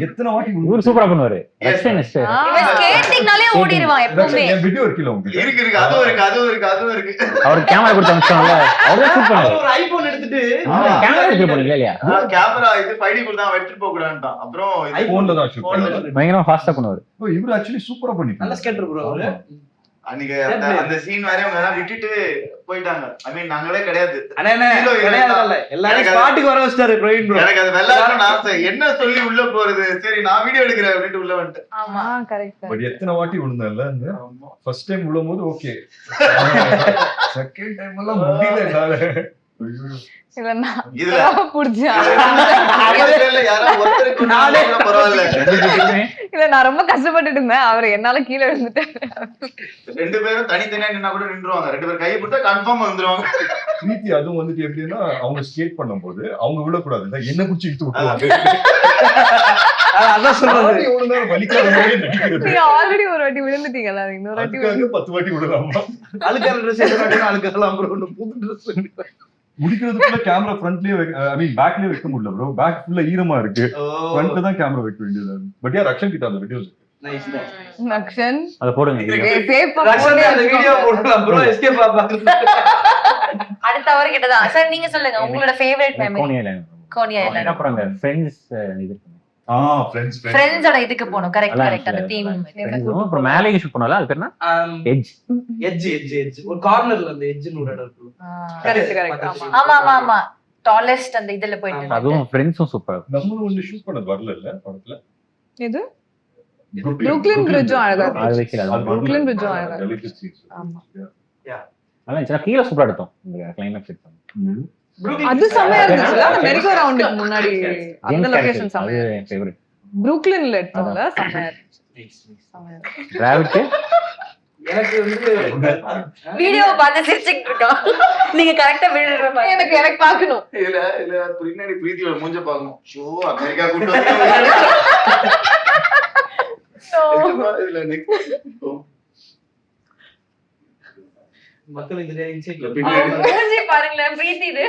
எத்தனை வாட்டி இவரு சூப்பரா பண்ணுவாரு. ஸ்கேட்டிங்னாலே ஓடிடுவான் எப்பவுமே. வீடியோ இருக்குல உங்களுக்கு? இருக்கு. அதுவும் இருக்கு. அவர் கேமரா கொடுத்து அனுப்பிச்சாங்கல, அவரே ஷூட் பண்ணாரு. ஒரு ஐபோன் எடுத்துட்டு கேமரா எடுத்து போனீங்களா இல்லையா? கேமரா இது 5D குள்ள தான் எடுத்துட்டு போக கூடாதுட்டான். அப்புறம் ஐபோன்ல தான் ஷூட் பண்ணாரு. பயங்கரமா ஃபாஸ்டா பண்ணுவாரு. இவரு ஆக்சுவலி சூப்பரா பண்ணிட்டாரு. நல்ல ஸ்கேட்டர் ப்ரோ அவரு. அன்னைக்கு அந்த சீன் வேற அவங்க எல்லாம் விட்டுட்டு போயிட்டாங்க. ஐ மீன் நாங்களே கிடையாது. கிடையாது. எல்லாரும் ஸ்பாட்டுக்கு வர வச்சிட்டாரு பிரவீன் ப்ரோ. எனக்கு அது வெள்ளாடணும் ஆசை. என்ன சொல்லி உள்ள போறது? சரி நான் வீடியோ எடுக்கிறேன் அப்படிட்டு உள்ள வந்துட்டேன். ஆமா கரெக்ட். பட் எத்தனை வாட்டி விழுந்தேன்ல. ஃபர்ஸ்ட் டைம் விழும்போது ஓகே, செகண்ட் டைம் எல்லாம் முடியல. நான் ரொம்ப கஷ்டப்பட்டுட்டு இருந்தேன். அவர் என்னால கீழே விழுந்துட்டேன். 2 பேரும் தனித்தனியா நின்னா கூட நின்றுவாங்க. 2 பேரும் கையை பிடிச்சா கன்ஃபார்ம் வந்துருவாங்க. பிரீத்தி அதுவும் வந்துட்டு எப்படின்னா அவங்க ஸ்கேட் பண்ணும்போது அவங்க விழக்கூடாது, என்ன குச்சி இழுத்து விட்டுருவாங்க. அதான் சொல்றது. எவ்வளவு நேரம் வலிக்காத மாதிரி நடிக்கிறது. நீங்க ஆல்ரெடி ஒரு வாட்டி விழுந்துட்டீங்கல்ல, இன்னொரு வாட்டி அதுக்காக 10 வாட்டி விடலாமா? அழுக்கான ட்ரெஸ் எதுனா அழுக்கலாம் ப்ரோ, புது ட்ரெஸ் முடிக்கிறதுக்குள்ள கேமரா ஃப்ரண்ட்லயே ஐ மீன் பேக்லயே வைக்க முடியல ப்ரோ. பேக் ஃபுல்லா ஈரமா இருக்கு. ஃப்ரண்ட்ல தான் கேமரா வைக்க வேண்டியது. பட் யார் ரக்ஷன் கிட்ட அந்த வீடியோஸ் நைஸ் நக்ஷன் அத போடுங்க. அந்த வீடியோ போடலாம் ப்ரோ. எஸ்கேப் பாப்பாங்க. அடுத்த அவர் கிட்டதான். சார் நீங்க சொல்லுங்க உங்களோட favourite memory. Coney island. Coney island. அப்புறம் அங்க ஃப்ரெண்ட்ஸ் இது ஃப்ரெண்ட்ஸோட இதுக்கு போனோம். Correct correct. அந்த தீம். அப்புறம் மேலே ஷூட் பண்ணல. அது பேர் என்ன? எட்ஜ் ஒரு கார்னர்ல அந்த எட்ஜ்னு ஒரு இடம் இருக்கு. Correct correct. ஆமா ஆமா ஆமா. டாலஸ்ட் அந்த இதுல போயிட்டு. அதுவும் ஃப்ரெண்ட்ஸும் சூப்பர். நம்ம ஒன்னு ஷூட் பண்ண வரல இல்ல படத்துல. இது புரூக்ளின் பிரிட்ஜும் அழகா இருக்கு. அது வைக்கல. அது புரூக்ளின் பிரிட்ஜும் அழகா இருக்கு. ஆமா. அதான் சின்ன கீழ சூப்பரா எடுத்தோம். இந்த கிளைமேக்ஸ் எடுத்தோம். அது செமையா இருந்துச்சுல. மெரிகோ ரவுண்டுக்கு முன்னாடி அந்த லொகேஷன் அது செமையா. என் ஃபேவரட். புரூக்ளின்ல எடுத்தோம்ல, செமையா செமையா. டிராவிட் எனக்கு வந்து வீடியோ பார்த்து சிரிச்சிட்டு இருக்கோம். நீங்க கரெக்ட்டா விழுற மாதிரி. எனக்கு பார்க்கணும். இல்ல பின்னாடி பிரீத்தியோட மூஞ்ச பார்க்கணும். ஷோ அமெரிக்கா கூட்டி இதுல நெக்ஸ்ட் மக்கள் இந்த இன்சைட்ல மூஞ்சி பாருங்களேன் பிரீத்தி இது.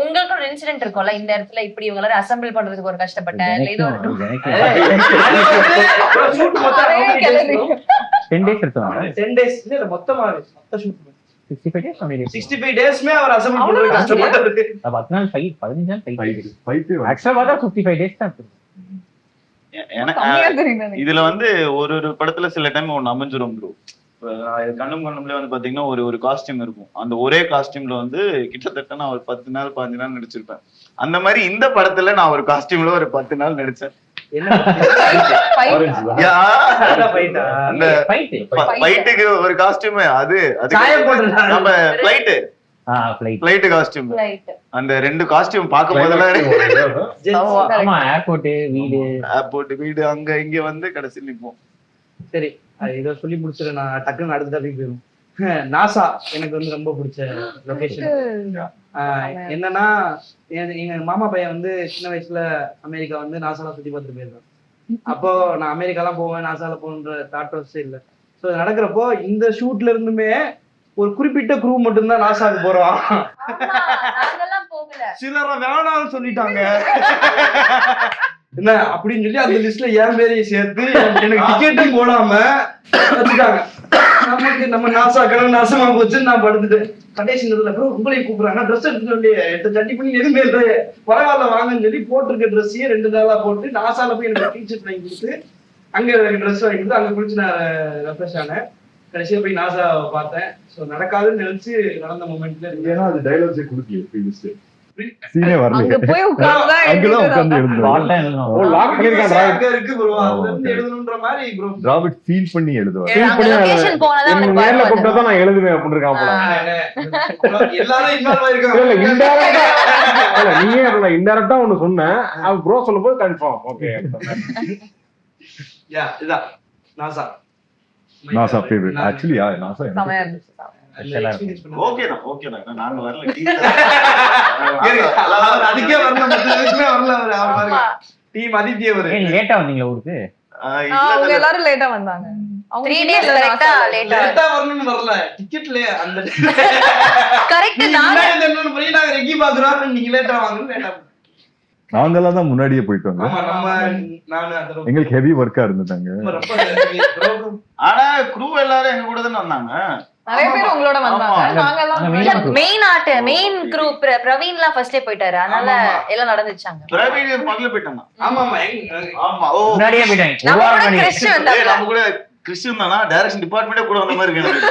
உங்களுக்கு ஒரு இன்சிடென்ட் இருக்கும்ல, இந்த இடத்துல இப்படி இவங்க எல்லாரும் அசெம்பிள் பண்றதுக்கு ஒரு கஷ்டப்பட்டேன் இல்ல ஏதோ ஒரு ஷூட் மொத்தம் 10 days எடுத்தோம். 10 days இல்ல மொத்தமா மொத்த ஷூட் 65 days only. 65 டேஸ்மே அவர் அசெம்பிள் பண்றது கஷ்டப்பட்டாரு. 10 நாள் ஃபைட் 15 நாள் ஃபைட். ஃபைட் ஆக்சுவலா பார்த்தா 55 days தான். கம்மியா தெரியுது. இதுல வந்து ஒரு படத்துல சில டைம் ஒன்னு அமைஞ்சிரும் ப்ரோ. கண்ணும்ல வந்து பாத்தீங்கன்னா ஒரு காஸ்டியூம் இருக்கும். அந்த ஒரே காஸ்டியூம்ல வந்து கிட்டத்தட்ட நான் ஒரு 10 நாள் 15 நாள் நடிச்சிருப்பேன். அந்த மாதிரி இந்த படத்துல நான் ஒரு காஸ்டியூம்ல ஒரு 10 நாள் நடிச்சேன். அந்த ஃபைட்டுக்கு ஒரு காஸ்டியூம் அது நம்ம ஃபிளைட் காஸ்டியூம். அந்த 2 காஸ்டியூம் பார்க்கும் போதெல்லாம் ஆமா ஏர்போர்ட் வீடு அங்க இங்க வந்து கடைசியில் நிப்போம். சரி இதை சொல்லி முடிச்சிட நான் டக்குன்னு அடுத்த டாபிக் போயிடும். நாசா எனக்கு வந்து ரொம்ப பிடிச்ச லொகேஷன். என்னன்னா எங்க மாமா பையன் வந்து சின்ன வயசுல அமெரிக்கா வந்து நாசாலாம் சுத்தி பார்த்துட்டு போயிருக்கான். அப்போ நான் அமெரிக்காலாம் போவேன், நாசால போகணுன்ற தாட் ப்ராசஸே இல்லை. ஸோ நடக்கிறப்போ இந்த ஷூட்ல இருந்துமே ஒரு குறிப்பிட்ட குரூ மட்டும்தான் நாசாவுக்கு போறோம். சிலர வேணாம்னு சொல்லிட்டாங்க. என்ன அப்படின்னு சொல்லி அந்த லிஸ்ட்ல என் பேரையும் சேர்த்து எனக்கு டிக்கெட்டும் போடாம வச்சுட்டாங்க. நமக்கு நம்ம நாசா கிழமை நாசமா போச்சு. நான் படுத்துட்டேன். கடைசி நேரத்துல ப்ரோ உங்களையும் கூப்பிடுறாங்க. ட்ரெஸ் எடுத்து சொல்லி 8 சட்டி பண்ணி எதுவுமே இல்லை, பரவாயில்ல வாங்கன்னு சொல்லி போட்டிருக்க ட்ரெஸ்ஸையே 2 நாளா போட்டு நாசால போய் எனக்கு டீஷர்ட் வாங்கி கொடுத்து அங்க எனக்கு ட்ரெஸ் வாங்கி கொடுத்து அங்க குளிச்சு நான் ரெஃப்ரெஷ் ஆனேன். கடைசியா போய் நாசா பார்த்தேன். ஸோ நடக்காதுன்னு நினைச்சு நடந்த மூமெண்ட்ல ஏன்னா அது டைலாக்ஸே கொடுக்கல. சீனே வரல. அங்க போய் உட்கார்ந்தா அங்கதான் உட்கார்ந்து எழுதுறோம். ஓ லாக் பண்ணிருக்கான் அங்க இருக்கு ப்ரோ. அதுல இருந்து எழுதணும்ன்ற மாதிரி ப்ரோ டிராவிட் ஃபீல் பண்ணி எழுதுவார். லொகேஷன் போனதா என்ன அவனுக்கு நேர்ல பாரு. கூப்பிட்டா தான் நான் எழுதுவேன் அப்படின்னு இருக்கான் போல. எல்லாரும் இன்வால்வ் ஆயிருக்காங்க. இல்ல இன்டைரக்டா இல்ல நீயே இல்ல இன்டைரக்டா ஒன்னு சொன்னேன். அவ ப்ரோ சொல்லும்போது கன்ஃபார்ம் ஓகே. யா இதான் நாசா ஃபேவரட். ஆக்சுவலி நாசா செமையா இருந்துச்சு. ஓகேண்ணா நாங்க வரல. அதுக்கே வரல. டீம் அதித்தியே வரும். லேட்டா வந்தீங்களா ஊருக்கு? அவங்க எல்லாரும் லேட்டா வந்தாங்க. 3 days கரெக்ட்டா லேட்டா வரணும்னு வரல. டிக்கெட்ல அந்த கரெக்ட். நாங்க போய் நாங்க ரெக்கி பாக்குறோம். நீங்க லேட்டா வாங்க. லேட்டா நாங்கெல்லாம் தான் முன்னாடியே போயிட்டு வந்தோம். ஆமா நம்ம நானு அந்த எங்களுக்கு ஹெவி ஒர்க்கா இருந்துட்டாங்க. ஆனா க்ரூ எல்லாரும் எங்க கூட தானே வந்தாங்க. நிறைய பேர் உங்களோட வந்தாங்க. நாங்க எல்லாம் மெயின் குரூப் பிரவீன்லாம் ஃபர்ஸ்டே போயிட்டாரு. அதனால எல்லாம் நடந்துச்சாங்க. பிரவீன் பக்கத்துல போயிட்டாங்க. ஆமா ஆமா ஓ முன்னாடியே போயிட்டாங்க. ஒரு நம்ம வாரம் கூட முன்னாடி. கிறிஸ்டியன் வந்தாங்க. நம்ம கூட கிறிஸ்டியன் தானா டைரக்ஷன் டிபார்ட்மெண்ட்டே கூட வந்த மாதிரி இருக்கு.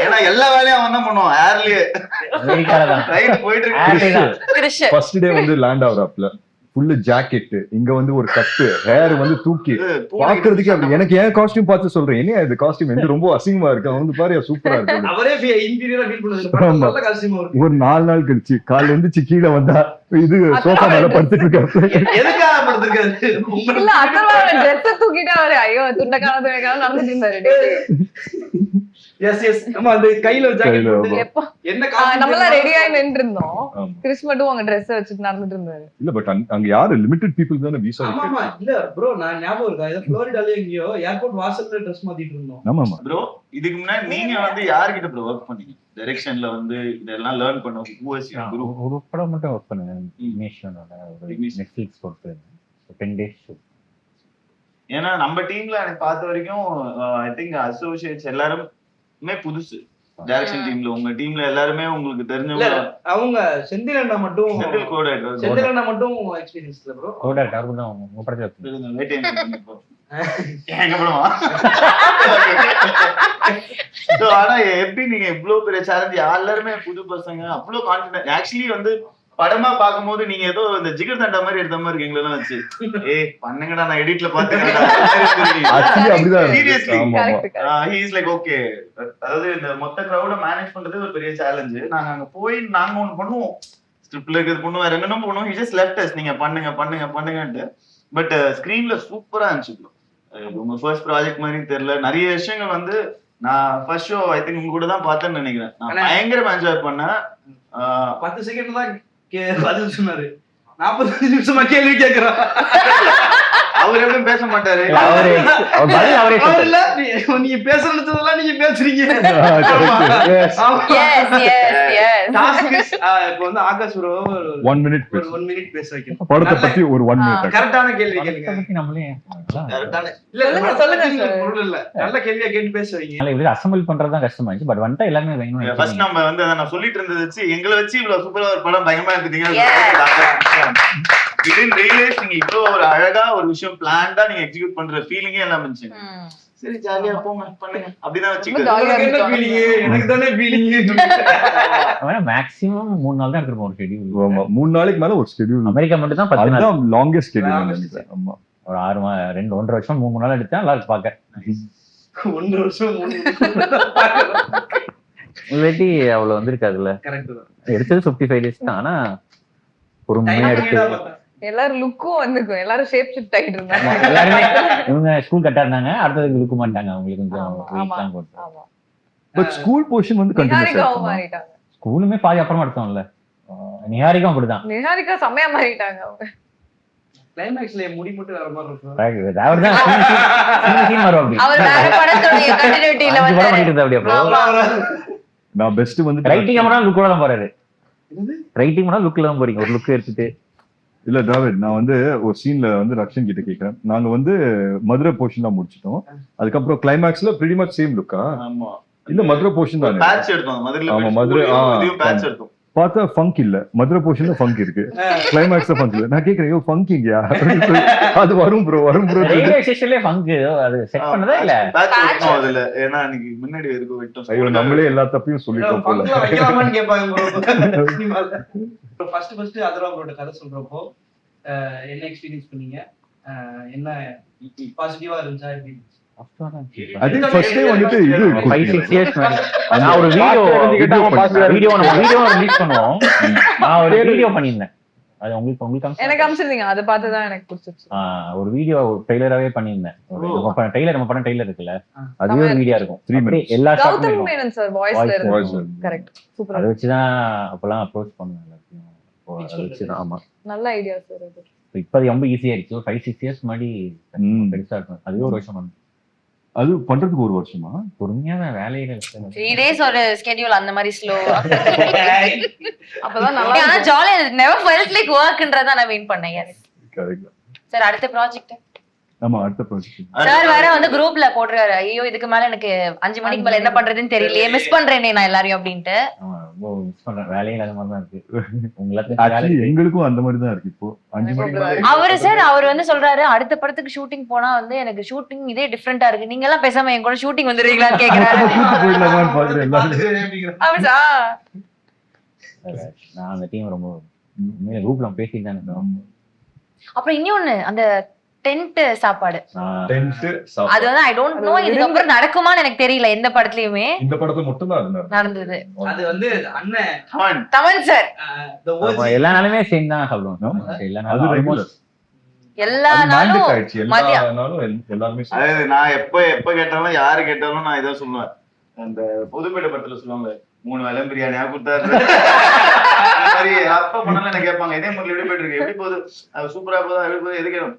ஏன்னா எல்லா வேலையும் அவன் தான் பண்ணுவான். ஏர்லயே அமெரிக்கால தான். ரைட் போயிட்டு ஏர்லயே தான். கிறிஸ்டியன் ஃபர்ஸ்ட் டே வந்து லேண்ட் ஆவறாப்ல ஃபுல்லு ஜாக்கெட், இங்க வந்து ஒரு கப்பு, ஹேர் வந்து தூக்கி பாக்குறதுக்கு அப்படி. எனக்கு ஏன் காஸ்டியூம் பார்த்து சொல்றேன், என்ன இது காஸ்டியூம் வந்து ரொம்ப அசிங்கமா இருக்கு, அவன் வந்து பாரு சூப்பரா இருக்கு. அவரே இன்டீரியரா ஃபீல் பண்ணுது. ஒரு 4 நாள் கழிச்சு காலைல இருந்து கீழே வந்தா இது சோஃபா மேல படுத்துட்டு இருக்காரு. எதுக்காக படுத்திருக்காரு? இல்ல அத்தர்வா ட்ரெஸ் தூக்கிட்டு அவரு ஐயோ துண்டக்கான நடந்துட்டு இருந்தாரு. எஸ் எஸ் நம்ம அந்த கையில ஒரு ஜாக்கெட் போட்டு எப்போ என்ன நம்ம எல்லாம் ரெடி ஆகி நின்று இருந்தோம். ஆமா. கிறிஸ் மட்டும் அங்க ட்ரெஸ் வச்சுட்டு நடந்துட்டு இருந்தாரு. இல்ல பட் அங்க யாரு லிமிட்டட் பீப்புள் தானே விசா ஆமா ஆமா இல்ல ப்ரோ நான் ஞாபகம் இருக்கா இது புளோரிடால எங்கயோ ஏர்போர்ட் வாசல்ல ட்ரெஸ் மாத்திட்டு இருந்தோம். ஆமா ஆமா ப்ரோ இதுக்கு முன்னாடி நீங்க வந்து யார்கிட்ட ப்ரோ ஒர்க் பண்ணீங்க டைரக்ஷன்ல வந்து இதெல்லாம் லேர்ன் பண்ண ஹூஸ் யுவர் குரு? ஒரு படம் மட்டும் ஒர்க் பண்ணுவேன் இக்னிஷனோட நெட்ஃபிளிக்ஸ் போட்டு 10 days ஷூட். ஏன்னா நம்ம டீம்ல எனக்கு பார்த்த வரைக்கும் ஐ திங்க் அசோசியேட்ஸ் எல்லாருமே புதுசு டைரக்ஷன் டீம்ல. உங்க டீம்ல எல்லாருமே உங்களுக்கு இல்ல தெரிஞ்சவங்க. அவங்க செந்திலண்ணா மட்டும் செந்தில் கோட் செந்திலண்ணா மட்டும் எக்ஸ்பீரியன்ஸ் இல்ல ப்ரோ. கோடா டார்பு தான் உங்க படத்துல இருக்கு. எங்க படமா? ஆனா எப்படி நீங்க இவ்வளவு பெரிய சேலஞ்ச் எல்லாருமே புது பசங்க அவ்வளவு கான்பிடன்ட் ஆக்சுவலி வந்து படமா பாக்கும்போது நீங்க ஏதோ இந்த ஜிகர் தண்டா மாதிரி எடுத்த மாதிரி இருக்கு எங்களெல்லாம் வச்சு பண்ணுங்கடா நான் எடிட்ல பாத்துக்கிறேன். ஆக்சுவலி அப்படிதான் Seriously. ஆமா ஆமா correct he is like okay. அதாவது இந்த மொத்த கிரௌட மேனேஜ் பண்றது ஒரு பெரிய சேலஞ்சு. நாங்க அங்க போய் நாங்க ஒண்ணு பண்ணுவோம், ஸ்கிரிப்ட்ல இருக்கிறது பண்ணுவோம், வேற என்னன்னு பண்ணுவோம். he just left us நீங்க பண்ணுங்க பண்ணுங்க பண்ணுங்கன்ட்டு. பட் ஸ்கிரீன்ல சூப்பரா இருந்துச்சு. உங்க ஃபர்ஸ்ட் ப்ராஜெக்ட் மாதிரி தெரியல. நிறைய விஷயங்கள் வந்து நான் ஃபர்ஸ்ட் ஷோ ஐ திங்க் உங்க கூட தான் பார்த்தேன்னு நினைக்கிறேன். நான் பயங்கரமா என்ஜாய் பண்ணேன். 10 செகண்ட் தான் பதில் சொன்னாரு. 45 நிமிஷமா கேள்வி கேக்குறான். அவர் எப்படியும் பேச மாட்டாரு. அவர் இல்ல நீங்க பேசுறதுலாம் நீங்க பேசுறீங்க. இப்ப வந்து ஆகாஷ் ப்ரோ 1 minute ஒரு 1 மினிட் பேச வைக்கணும். படத்தை பத்தி ஒரு 1 minute கரெக்டான கேள்வி கேளுங்க. நம்மளே கரெக்டான இல்ல சொல்லுங்க பொருள் இல்ல நல்ல கேள்வியா கேட்டு பேச வைங்க. இப்படி அசம்பிள் பண்றதுதான் கஷ்டமாயிடுச்சு. பட் வந்துட்டா எல்லாமே வேணும். ஃபர்ஸ்ட் நம்ம வந்து அத நான் சொல்லிட்டு இருந்தது வச்சு எங்களை வச்சு இவ்வளவு சூப்பரா ஒரு படம் பயங்கரமா எடுத்துட்டீங்க. ரியலைஸ் நீங்க இவ்வளவு ஒரு அழகா ஒரு விஷயம் பிளான்டா நீங்க எக்ஸிக்யூட் பண்ற ஃபீலிங்கே எல்லாம் இருந்துச்சு. சரி ஜாலியா போங்க பண்ணுங்க அப்படிதான் வச்சுக்கிறேன். எனக்கு தானே ஃபீலிங். மேக்ஸிமம் 3 நாள் தான் எடுத்துருப்போம் ஒரு ஷெட்யூல். ஆமா 3 நாளைக்கு மேல ஒரு ஷெட்யூல். அமெரிக்கா மட்டும் தான் 10 நாள். அதுதான் லாங்கெஸ்ட் ஷெட்யூல் நினைக்கிறேன். ஆமா ஒரு 1.5 வருஷம் 3 நாள் எடுத்தா நல்லா இருக்கு பாக்க. 1 வருஷம் 3 இல்லாட்டி அவ்வளவு வந்திருக்காதுல்ல. கரெக்ட் தான். எடுத்தது 55 days தான். ஆனா பொறுமையா எடுத்து எல்லாரும் லுக்கும் வந்துக்கும். எல்லாரும் ஷேப் ஷிஃப்ட் ஆகிட்டு இருந்தாங்க. எல்லாருமே இவங்க ஸ்கூல் கட்டா இருந்தாங்க. அடுத்ததுக்கு இருக்க மாட்டாங்க. அவங்களுக்கு கொஞ்சம் வெயிட்லாம் போட்டு. ஆமா பட் ஸ்கூல் போர்ஷன் வந்து கண்டினியூஸா நிஹாரிகாவும் மாறிட்டாங்க. ஸ்கூலுமே பாதி அப்புறமா எடுத்தோம்ல. நிஹாரிக்கும் அப்படிதான். நிஹாரிகா செம்மையா மாறிட்டாங்க அவங்க. கிளைமாக்ஸ்ல முடி மட்டும் வேற மாதிரி இருக்கும். அவர்தான் சீன் வருவாங்க. அவர் வேற படத்தோட கண்டினியூட்டில வந்து வந்து பண்ணிட்டு இருந்தா அப்படியே. நான் பெஸ்ட் வந்து ரைட்டிங் மட்டும் லுக்கோட தான் போறாரு. ரைட்டிங் மட்டும் லுக்ல தான் போறீங்க. ஒரு லுக் எடுத்துட்டு இல்ல டிராவிட் நான் வந்து ஒரு சீன்ல வந்து ரக்ஷன் கிட்ட கேக்குறேன். நாங்க வந்து மதுரை போர்ஷன் தான் முடிச்சிட்டோம். அதுக்கப்புறம் கிளைமாக்ஸ்ல pretty much சேம் லுக்கா? ஆமா இல்ல மதுரை போர்ஷன் தானே. பேட்ச் எடுத்தோம் மதுரையில. ஆமா மதுரை இதையும் பேட்ச் எடுத்தோம். பார்த்தா ஃபங்க் இல்ல. மதுரை போர்ஷன்ல ஃபங்க் இருக்கு, கிளைமாக்ஸ்ல ஃபங்க் இல்ல. நான் கேக்குறேன் ஐயோ ஃபங்க் இங்கயா? அது வரும் ப்ரோ வரும் ப்ரோ. ரயில்வே ஸ்டேஷன்லயே ஃபங்க் அது செட் பண்ணதா இல்ல பேட்ச் எடுத்தோம் அதுல. ஏன்னா அன்னைக்கு முன்னாடி எதுக்கு விட்டோம். ஐயோ நம்மளே எல்லா தப்பையும் சொல்லிட்டோம் போல. பங்கல வைக்கலாமான்னு கேட்பாங்க ப்ரோ சினிமால. ஃபர்ஸ்ட் அதரா ப்ரோட கதை சொல்றப்போ என்ன எக்ஸ்பீரியன்ஸ் பண்ணீங்க? என்ன பாசிட்டிவா இருந்துச்சா? எப்படி I think first time வந்துட்டு இது 5-6 years நான் ஒரு வீடியோ ரிலீஸ் பண்ணுவோம். நான் ஒரு வீடியோ பண்ணியிருந்தேன். அது உங்களுக்கு எனக்கு அம்சிருந்தீங்க. அதை பார்த்து தான் எனக்கு பிடிச்சிருச்சு. ஒரு வீடியோ ட்ரெய்லராவே பண்ணியிருந்தேன். ட்ரெய்லர் நம்ம படம் ட்ரெய்லர் இருக்குல்ல, அதுவே ஒரு வீடியோ இருக்கும். 3 minutes எல்லா கௌதம் மேனன் சார் வாய்ஸ்ல இருந்து. Correct super. அதை வச்சுதான் அப்பெல்லாம் அப்ரோச் பண்ணுவேன் எல்லாத்தையும். அதை வச்சுதான். ஆமா நல்ல ஐடியா சார் அது. இப்போ ரொம்ப ஈஸியா இருக்கு. 5-6 years முன்னாடி பெருசா இருக்கும். அதுவே ஒரு வருஷம் அது பண்றதுக்கு ஒரு வருஷமா பொறுமையான வேலையில 3 days ஒரு ஸ்கெட்யூல் அந்த மாதிரி ஸ்லோ. அப்பதான் நல்லா. ஆனா ஜாலியா நெவர் ஃபெல்ட் லைக் வர்க்ன்றத நான் மீன் பண்ணேன். சார் அடுத்த ப்ராஜெக்ட் ஆமா அடுத்த ப்ராஜெக்ட் சார் வேற வந்து குரூப்ல போடுறாரு. ஐயோ இதுக்கு மேல எனக்கு 5 மணிக்கு மேல என்ன பண்றதுன்னு தெரியலையே, மிஸ் பண்றேனே நான் எல்லாரையும் அப்படின்ட்டு. மிஸ் பண்றேன். வேலையில அது மாதிரி தான் இருக்கு உங்களுக்கு. ஆக்சுவலி எங்களுக்கும் அந்த மாதிரி தான் இருக்கு. இப்போ 5 மணிக்கு அவர் வந்து சொல்றாரு அடுத்த படத்துக்கு ஷூட்டிங் போனா வந்து எனக்கு ஷூட்டிங் இதே டிஃபரெண்டா இருக்கு, நீங்க எல்லாம் பேசாம என் கூட ஷூட்டிங் வந்துருவீங்களான்னு கேக்குறாரு. போயிடலாமான்னு பாக்குறேன். நான் அந்த டீம் ரொம்ப குரூப்ல பேசிட்டு தான் இருக்கோம். அப்புறம் இன்னொன்னு அந்த டென்ட் சாப்பாடு டென்ட் அது வந்து ஐ டோன்ட் நோ இதுக்கப்புறம் நடக்குமான்னு எனக்கு தெரியல எந்த படத்துலயுமே. இந்த படத்துல மட்டும் தான் நடந்தது. அது வந்து அண்ணன் தமன் சார் எல்லா நாளுமே சேம் தான் சாப்பிடுவோம். எல்லா நாளும் எல்லா நாளும் மதியம். எல்லாருமே நான் எப்ப கேட்டாலும் யாரு கேட்டாலும் நான் இதான் சொல்லுவேன். அந்த புதுப்பேட்டை படத்துல சொல்லுவாங்க 3 வேளை பிரியாணியா கொடுத்தாரு. சரி அப்ப பண்ணல என்ன கேட்பாங்க, இதே மாதிரி எப்படி போயிட்டு இருக்கு, எப்படி போகுது, சூப்பரா போதா, எப்படி போகுது, எது கேட்கும்,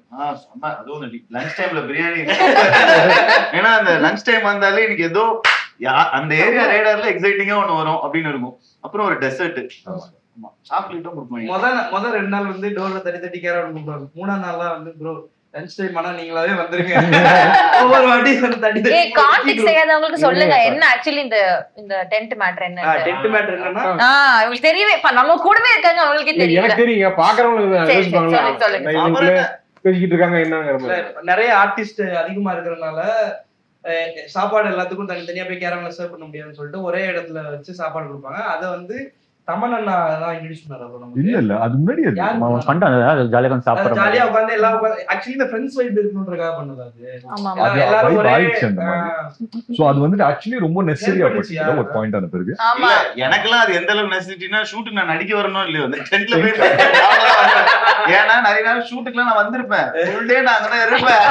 அதுவும் லஞ்ச் டைம்ல பிரியாணி. ஏன்னா அந்த லஞ்ச் டைம் வந்தாலே எனக்கு ஏதோ அந்த ஏரியா ரேடார்ல எக்ஸைட்டிங்கா ஒண்ணு வரும் அப்படின்னு இருக்கும். அப்புறம் ஒரு டெசர்ட் சாக்லேட்டும் கொடுப்பாங்க. முதல் 2 நாள் வந்து டோர்ல தட்டி கேரா கொடுப்பாங்க. 3ஆம் நாள்லாம் வந்து ப்ரோ லஞ்ச் டைம் ஆனா நீங்களாவே வந்துருங்க. ஒவ்வொரு வாட்டி தட்டி தட்டி கான்டெக்ஸ்ட் தெரியாதவங்களுக்கு சொல்லுங்க என்ன ஆக்சுவலி இந்த டென்ட் மேட்டர் என்ன. டென்ட் மேட்டர் என்னன்னா உங்களுக்கு தெரியவே நம்ம கூடவே இருக்காங்க அவங்களுக்கே தெரியல. எனக்கு தெரியுங்க பாக்குறவங்களுக்கு சொல்லுங்க. பேசிக்கிட்டு இருக்காங்க என்னங்கிற நிறைய ஆர்டிஸ்ட் அதிகமா இருக்கிறதுனால சாப்பாடு எல்லாத்துக்கும் தனித்தனியா போய் கேரம்ல சர்வ் பண்ண முடியாதுன்னு சொல்லிட்டு ஒரே இடத்துல வச்சு சாப்பாடு கொடுப்பாங்க. அதை வந்து தமன் அண்ணா தான் இன்ட்ரோடியூஸ் பண்ணாரு. இல்ல அது முன்னாடி ஜாலியா சாப்பிடுறோம், ஜாலியா உட்கார்ந்து எல்லாம் ஆக்சுவலி இந்த ஃப்ரெண்ட்ஸ் வைப் இருக்கணும்ன்றதுக்காக பண்ணது அது. ஆமா எல்லாரும் ஒரே சோ அது வந்து ஆக்சுவலி ரொம்ப நெசசரியா போச்சு ஒரு பாயிண்ட் ஆன பிறகு. ஆமா எனக்கெல்லாம் அது எந்த அளவுக்கு நெசசிட்டினா ஷூட் நான் நடிக்க வரணும் இல்லையோ அந்த டென்ட்ல போய் ஏன்னா நிறைய நாள் ஷூட்டுக்குலாம் நான் வந்திருப்பேன், ஃபுல் டே நான் அங்கதான் இருப்பேன்.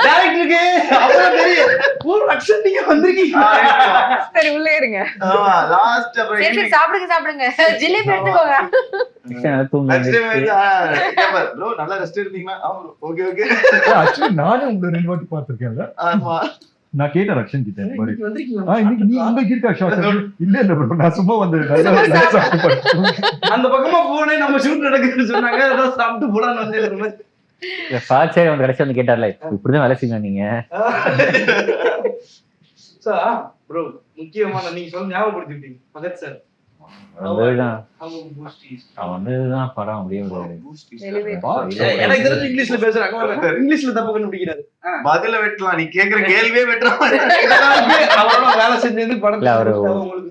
டைரக்டருக்கு அப்புறம் தெரியும் ஒரு அக்ஷன் நீங்க வந்திருக்கீங்க. சரி உள்ளே இருங்க. ஆமா லாஸ்ட் அப்புறம் சரி சாப்பிடுங்க ஜிலேபி எடுத்துக்கோங்க. ப்ரோ நல்லா ரெஸ்ட் எடுத்தீங்களா? Okay okay. ஆக்சுவலி நானே உங்களை 2 வாட்டி பார்த்திருக்கேன்ல. ஆமா நான் கேட்டேன் ரக்ஷன் கிட்ட வந்திருக்கீங்க. இன்னைக்கு நீ உங்களுக்கு இருக்கா ஷாட்? இல்ல ப்ரோ நான் சும்மா வந்து அந்த பக்கமா போனே நம்ம ஷூட் நடக்குதுன்னு சொன்னாங்க, ஏதோ சாப்பிட்டு போலான்னு வந்து பாச்சே வந்து கடைசி வந்து கேட்டார்ல இப்படிதான் வேலை செய்யுங்க நீங்க. ப்ரோ முக்கியமான நீங்க சொல்ல ஞாபகப்படுத்திட்டீங்க பகத் சார். அவன்தான் படம் அப்படியே எனக்கு தெரிஞ்சு இங்கிலீஷ்ல பேசுறாங்க, இங்கிலீஷ்ல தப்பு கண்டுபிடிக்கிறாரு. பதில வெட்டலாம், நீ கேக்குற கேள்வியே வெட்டலாம். அவரோட வேலை செஞ்சது படத்துல அவரு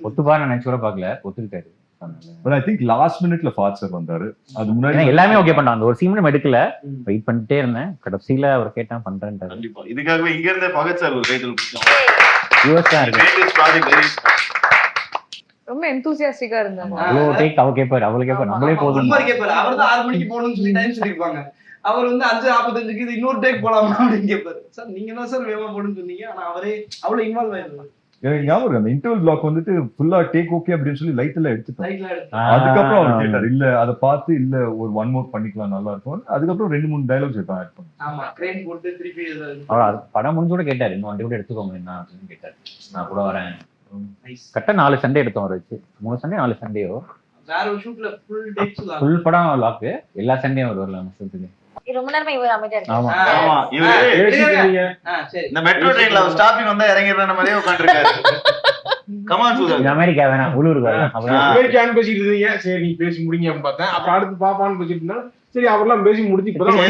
ஒத்துப்பான்னு நினைச்சு கூட பாக்கல, ஒத்துக்கிட்டாரு. But I think last minuteல ஃபாத் சார் வந்தாரு. அது முன்னாடி எல்லாமே ஓகே பண்ணாங்க. அந்த ஒரு சீன் எடுக்கல, வெயிட் பண்ணிட்டே இருந்தேன். கடைசியில அவர் கேட்டா பண்றேன்ட்டாரு. கண்டிப்பா இதுக்காகவே இங்க இருந்தே பகத் சார் ஒரு டைட்டில் கொடுத்தோம். யூஎஸ் தான் இருக்கு. ரொம்ப எந்தூசியாஸ்டிக்கா இருந்தாங்க. அவ்வளோ டேக் அவ கேட்பாரு, அவளே கேட்பாரு, நம்மளே போதும் கேட்பாரு. அவர் தான் 6 மணிக்கு போகணும்னு சொல்லி டைம் சொல்லிருப்பாங்க. அவர் வந்து 5:45க்கு இது இன்னொரு டேக் போலாமா அப்படின்னு கேட்பாரு. சார் நீங்க தான் சார் வேகமா போடுன்னு சொன்னீங்க, ஆனா அவரே அவ்வளவு இன்வால்வ் ஆயிருந்தாரு. எனக்கு ஞாபகம் அந்த இன்டர்வல் பிளாக் வந்துட்டு ஃபுல்லா டேக் ஓகே அப்படின்னு சொல்லி லைட் எல்லாம் எடுத்துட்டாங்க. அதுக்கப்புறம் அவர் கேட்டாரு இல்ல அதை பார்த்து இல்ல ஒரு 1 மோர் பண்ணிக்கலாம் நல்லா இருக்கும். அதுக்கப்புறம் 2-3 டயலாக்ஸ் எடுத்து ஆட் பண்ணாங்க. ஆமா கிரேன் போட்டு திருப்பி அவர் படம் முடிஞ்சு கூட கேட்டாரு இன்னும் வண்டி கூட எடுத்துக்கோங்க என்ன அப்படின்னு கேட்டாரு. நான் கூட வரேன். கரெக்டா 4 சண்டே எடுத்தோம் அவர் வச்சு. 3 சண்டே 4 சண்டேயோ வேற ஒரு ஷூட்ல ஃபுல் டேக்ஸ் ஃபுல் படம் லாக் எல்லா சண்டேயும் அவர் வரலாம் ஷூட்டுக்கு. ரொம்ப நேரமா இவர் அமைதியா இருக்காரு. ஆமா ஆமா இவரு சரி இந்த மெட்ரோ ட்ரெயின்ல ஸ்டாப்பிங் வந்தா இறங்கிடுற மாதிரியே உட்கார்ந்திருக்காரு. கமான் சூதர் அமெரிக்கா வேணாம் உள்ளூருக்கு வரலாம். அமெரிக்கான்னு பேசிட்டு இருந்தீங்க, சரி நீ பேசி முடிங்க அப்படின்னு பார்த்தேன். அப்புறம் அடுத்து பாப்பான்னு பேசிட்டு இருந்தா சரி அவர்லாம் பேசி முடிச்சு இப்பதான்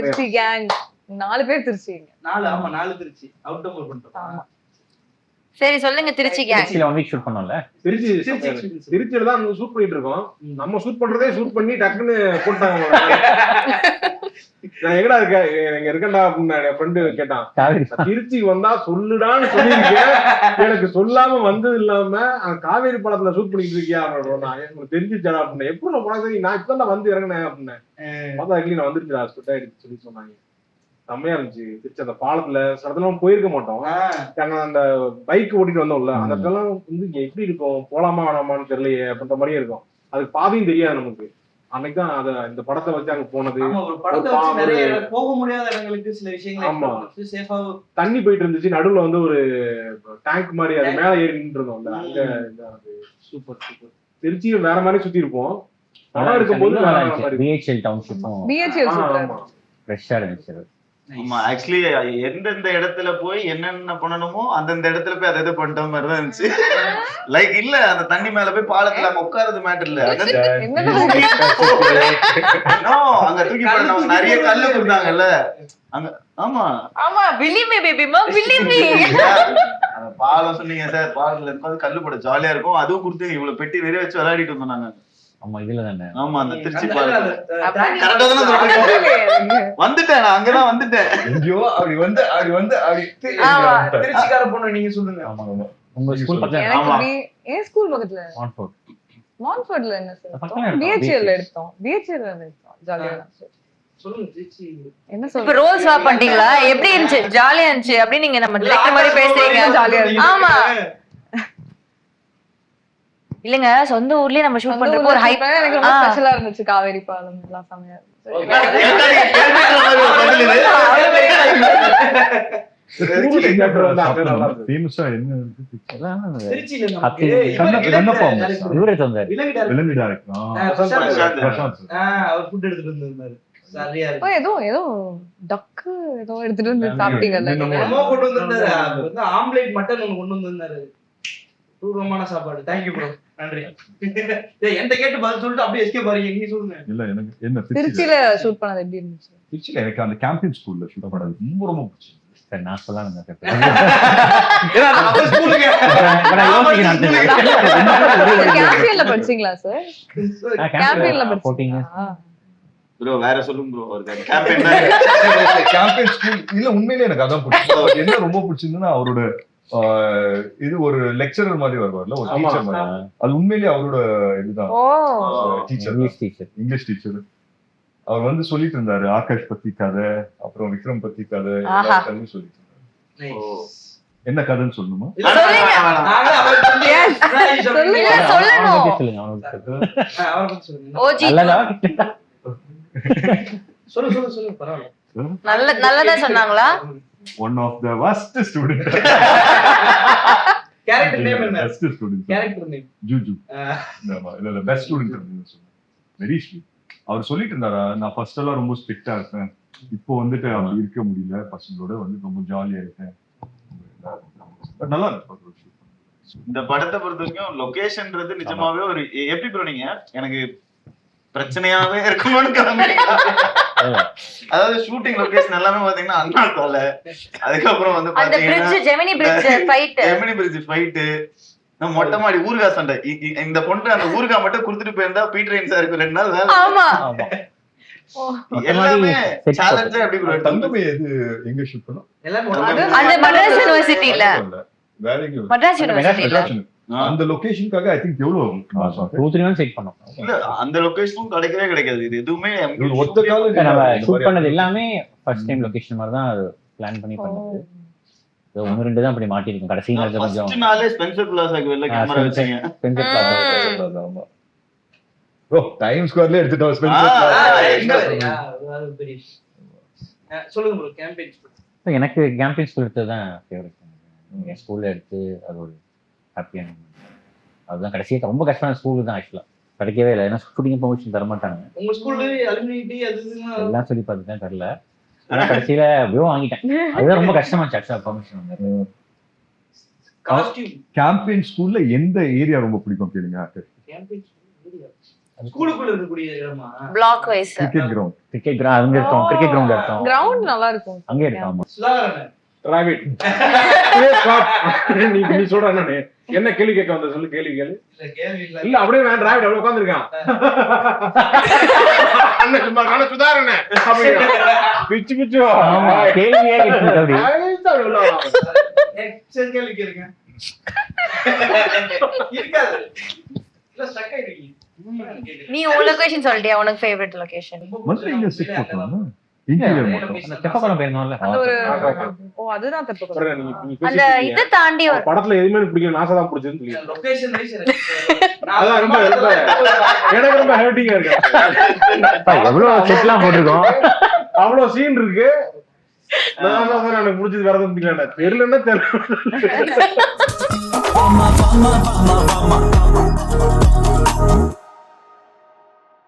திருச்சி கேங் 4 பேர் திருச்சி. 4 திருச்சி அவுட் டோர் பண்ணிட்டோம். சரி சொல்லுங்க திருச்சி கேங். திருச்சியில 1 வீக் ஷூட் பண்ணோம்ல. திருச்சியில தான் ஷூட் பண்ணிட்டு இருக்கோம். நம்ம ஷூட் பண்றதே ஷூட் பண்ணி டக்குன்னு போட்டாங்க. நான் எங்கடா இருக்க எங்க இருக்கேன்டா அப்படின்னு என் ஃப்ரெண்டு கேட்டான். திருச்சி வந்தா சொல்லுடான்னு சொல்லியிருக்கேன், எனக்கு சொல்லாம வந்தது இல்லாம காவேரி படத்துல ஷூட் பண்ணிட்டு இருக்கியா அப்படின்னு தெரிஞ்சிச்சாடா அப்படின்னு. எப்படி நான் போனா நான் இப்பதான் வந்து இறங்கினேன் அப்படின்னு பார்த்தா நான் வந்துருச்சுடா சொல்லி சொன்னாங்க. செம்மையா இருந்துச்சு. திருச்சி அந்த பாலத்துல சடத்துல போயிருக்க மாட்டோம். அந்த பைக் ஓட்டிட்டு வந்தோம்ல அந்த இடத்துல வந்து எப்படி இருக்கும், போலாமா வேணாமான்னு தெரியலையே அப்படின்ற மாதிரியே இருக்கும். அதுக்கு பாதையும் தெரியாது நமக்கு. அன்னைக்குதான் அத இந்த படத்தை வச்சு அங்க போனது. போக முடியாத இடங்களுக்கு சில விஷயங்கள் தண்ணி போயிட்டு இருந்துச்சு, நடுவுல வந்து ஒரு டேங்க் மாதிரி அது மேல ஏறி நின்று இருந்தோம்ல அங்க. Super super. திருச்சியும் வேற மாதிரி சுத்தி இருப்போம். படம் இருக்கும்போது பிஹெச்எல் டவுன்ஷிப்பும் ஃப்ரெஷ்ஷா இருந்துச்சு. ஆமா ஆக்சுவலி எந்தெந்த இடத்துல போய் என்னென்ன பண்ணணுமோ அந்தந்த இடத்துல போய் அதை பண்ணிட்ட மாதிரி தான் இருந்துச்சு. லைக் இல்ல அந்த தண்ணி மேல போய் பாலத்துல நம்ம உட்கார்றது மேட்டர் இல்ல, அங்க தூக்கி போட நிறைய கல்லு கொடுத்தாங்கல்ல அங்க. ஆமா ஆமா பிலீவ் மீ பேபி மா பிலீவ் மீ. அந்த பாலம் சொன்னீங்க சார், பாலத்துல இருக்கும்போது கல்லு போட ஜாலியா இருக்கும். அதுவும் கொடுத்து இவ்வளவு பெட்டி நிறைய வச்சு விளையாடிட்டு வந்தோம் நாங்க. ஆமா இதுல தானே. ஆமா அந்த திருச்சி அந்த- பாலம் அந்த- அப்படி- கரெக்டா தானே சொல்றீங்க? வந்துட்டேன் நான் அங்கதான் வந்துட்டேன். எங்கேயோ அப்படி வந்து ஆமா. திருச்சிக்கார பொண்ணு நீங்க சொல்லுங்க. ஆமா ஆமா உங்க ஸ்கூல் பக்கத்துல எனக்கு ஆமா. என் ஸ்கூல் பக்கத்துல மான்ஃபோர்ட். மான்ஃபோர்ட்ல என்ன பக்கத்துல சார் எடுத்தோம். பிஹெச்எல்ல எடுத்தோம். பிஹெச்எல்ல எடுத்தோம். ஜாலியா இருந்துச்சு. சொல்லுங்க திருச்சி. என்ன இப்ப சொல்ற? ரோல் ஸ்வாப் பண்ணிட்டீங்களா? எப்படி இருந்துச்சு? ஜாலியா இருந்துச்சு அப்படின்னு நீங்க நம்ம டிரெக்டர் மாதிரி பேசுறீங்க. ஜாலியா இருந்துச்சு. ஆமா. இல்லங்க சொந்த ஊர்லயே நம்ம ஷூட் சொந்த பண்றப்போ ஊர்ல ஒரு ஹைப். shoot பண்ணா எனக்கு ரொம்ப ஸ்பெஷலா இருந்துச்சு. காவேரி பாலம் எல்லாம் செமையா இருந்துச்சு. ஃபேமஸா என்ன இருக்கு? திருச்சியில அப்படி நமக்கு கண்ணப்பா இவரே தந்தாரு. விலங்கு director. விலங்கு டைரக்டர் பிரசாந்த். அவர் ஃபுட் எடுத்துட்டு வந்திருந்தாரு. சரியா ஓ, இருக்கு. ஏதோ டக்கு ஏதோ எடுத்துட்டு வந்து சாப்பிட்டீங்கல்ல நீங்க? என்னமோ கொண்டு வந்திருந்தாரு. அவர் வந்து ஆம்லேட் மட்டன் ஒண்ணு கொண்டு வந்திருந்தாரு. தூரமான சாப்பாடு. Thank you bro. நன்றி. டேய் என்கிட்ட கேட்டு பதில் சொல்லிட்டு அப்படியே எஸ்கேப் ஆறீங்க. நீங்க சொல்லுங்க. இல்ல எனக்கு என்ன திருச்சியில ஷூட் பண்ணது எப்படி இருந்துச்சு? திருச்சியில எனக்கு அந்த கேம்பியன் ஸ்கூல்ல ஷூட் பண்ணது ரொம்ப பிடிச்சது. சரி நான் சொல்லலாம்ங்க சார். அவர் ஸ்கூலுக்கு கேம்பியன்ல படிச்சீங்களா சார்? கேம்பியன்ல 14 படிச்சீங்களா? ப்ரோ வேற சொல்லுங்க ப்ரோ. ஒரு கேம்பெயின் கேம்பியன் ஸ்கூல் இல்ல உண்மையிலேயே எனக்கு அதான் பிடிச்சது. என்ன ரொம்ப பிடிச்சிருந்ததுன்னா அவரோட இது ஒரு லெக்சரர் மாதிரி வருவார்ல, ஒரு டீச்சர் மாதிரி. அது உண்மையிலேயே அவரோட இதுதான் ஓ teacher, English teacher. English teacher. அவர் வந்து சொல்லிட்டு இருந்தாரு ஆகாஷ் பத்தி கதை, அப்புறம் விக்ரம் பத்தி கதை, ஆஹா. எல்லா கதையும் சொல்லிட்டு இருந்தாரு. என்ன கதைன்னு சொல்லணுமா? இல்ல சொல்லணும். சொல்லுங்க அவனுக்கு. ஓஜி நல்லதா? சொல்லு பரவாயில்ல. நல்லதா சொன்னாங்களா? One of the worst student. Character name என்ன? பெஸ்ட் ஸ்டூடெண்ட் கேரக்டர் நேம் ஜூஜு. ஆமா இல்ல பெஸ்ட் ஸ்டூடெண்ட் அப்படின்னு சொன்னாங்க. Very sweet. அவர் சொல்லிட்டு இருந்தாரா, நான் ஃபர்ஸ்ட் எல்லாம் ரொம்ப ஸ்ட்ரிக்ட்டா இருப்பேன், இப்போ வந்துட்டு அப்படி இருக்க முடியல, பசங்களோட வந்து ரொம்ப ஜாலியா இருக்கேன். பட் நல்லா இருக்கு. இந்த படத்தை பொறுத்த வரைக்கும் லொகேஷன்ன்றது நிஜமாவே ஒரு எப்படி ப்ரோ நீங்க எனக்கு பிரச்சனையாவே இருக்கணும்னு கிளம்புறீங்க. அதாவது ஷூட்டிங் லொகேஷன் எல்லாமே பாத்தீங்கன்னா அண்ணா சாலை, அதுக்கப்புறம் வந்து அந்த bridge Gemini bridge fight, Gemini bridge fight, நம்ம மொட்டை மாடி ஊர்கா சண்டை. இந்த பொண்ணு அந்த ஊர்கா மட்டும் கொடுத்துட்டு போயிருந்தா பீட்டர் சாருக்கு 2 நாள் வேலை. ஆமா ஆமா. எல்லாமே சேலஞ்சா எப்படி ப்ரோ? தங்கமே எது எங்க ஷூட் பண்ணோம்? எல்லாரும் அந்த மட்ராஸ் யூனிவர்சிட்டில, வேற எங்க? மட்ராஸ் யூனிவர்சிட்டில அந்த லொகேஷனுக்காக ஐ திங்க் எவ்வளவு 2-3 months வெயிட் பண்ணோம். இல்ல அந்த லொகேஷனும் கிடைக்கவே கிடைக்காது. இது எதுவுமே ஒரு ஒத்த கால நம்ம ஷூட் பண்ணது எல்லாமே ஃபர்ஸ்ட் டைம் லொகேஷன் மாதிரி தான் பிளான் பண்ணி பண்ணது. 1-2 தான் அப்படி மாட்டிருக்கும். கடைசி நேரத்துல கொஞ்சம் ஃபர்ஸ்ட் நாளே ஸ்பென்சர் பிளாஸாக்கு வெளில கேமரா வச்சீங்க. Bencher plan. ஆமா ப்ரோ, டைம் ஸ்கொயர்ல எடுத்துட்டோம் சொல்லுங்க ப்ரோ. கேம்பெயின் எனக்கு கேம்பெயின் ஸ்கூல் எடுத்தது தான் ஃபேவரட். என் ஸ்கூல்ல எடுத்து அது ஒரு ஹாப்பியான அதுதான். கடைசியாக ரொம்ப கஷ்டமான ஸ்கூல் தான் ஆக்சுவலா, கிடைக்கவே இல்லை. ஏன்னா ஷூட்டிங் பெர்மிஷன் தர மாட்டாங்க. உங்க ஸ்கூல்ல அலுமினிட்டி அது எல்லாம் சொல்லி பார்த்துட்டேன், தெரியல. ஆனா கடைசியில வியோ வாங்கிட்டேன். அதுதான் ரொம்ப கஷ்டமாச்சு ஆக்சுவலா பெர்மிஷன். காஸ்டியூம் கேம்பெயின் ஸ்கூல்ல எந்த ஏரியா ரொம்ப பிடிக்கும் கேளுங்க. கேம்பெயின் ஸ்கூலுக்குள்ள இருக்கக்கூடிய இடமா? Block wise cricket ground. Cricket ground அங்க இருக்கோம், கிரிக்கெட் கிரவுண்ட் இருக்கோம், கிரவுண்ட் நல்லா இருக்கும். அங்கே இருக்கோம். ஆமா சுதாகரன் டிராவிட் நீ சொல்ற நானு என்ன கேள்வி கேட்க வந்த சொல்லு. கேள்வி கேளு. இல்ல கேள்வி இல்ல. இல்ல அப்படியே நான் டிராவிட் அப்படியே உட்கார்ந்திருக்கான். அண்ணன் சும்மா நானே சுதாரணே பிச்சு பிச்சு. ஆமா கேள்வியே கேட்குது அப்படி. நெக்ஸ்ட் கேள்வி கேளுங்க. இருக்காது. இல்ல ஸ்டக் ஆயிடுவீங்க. நீ உன் லொகேஷன் சொல்லிட்டியா? உனக்கு ஃபேவரட் லொகேஷன்? வந்து இங்க செட் பண்ணலாம். இன்டீரியர் மட்டும். அந்த தெப்பக்குளம் போயிருந்தோம்ல, அந்த ஒரு அதுதான் தப்பு. அந்த இத தாண்டி ஒரு படத்துல எதுவுமே பிடிக்கல, நாசா தான் பிடிச்சதுன்னு சொல்லி. லொகேஷன் வைஸ் அதான் ரொம்ப எனக்கு ரொம்ப ஹர்ட்டிங்கா இருக்கு. எவ்வளவு செட்லாம் போட்டிருக்கோம், அவ்வளவு சீன் இருக்கு. நான் தான் எனக்கு பிடிச்சது வேற எதுவும் பிடிக்கல. தெரியலன்னா தெரியல.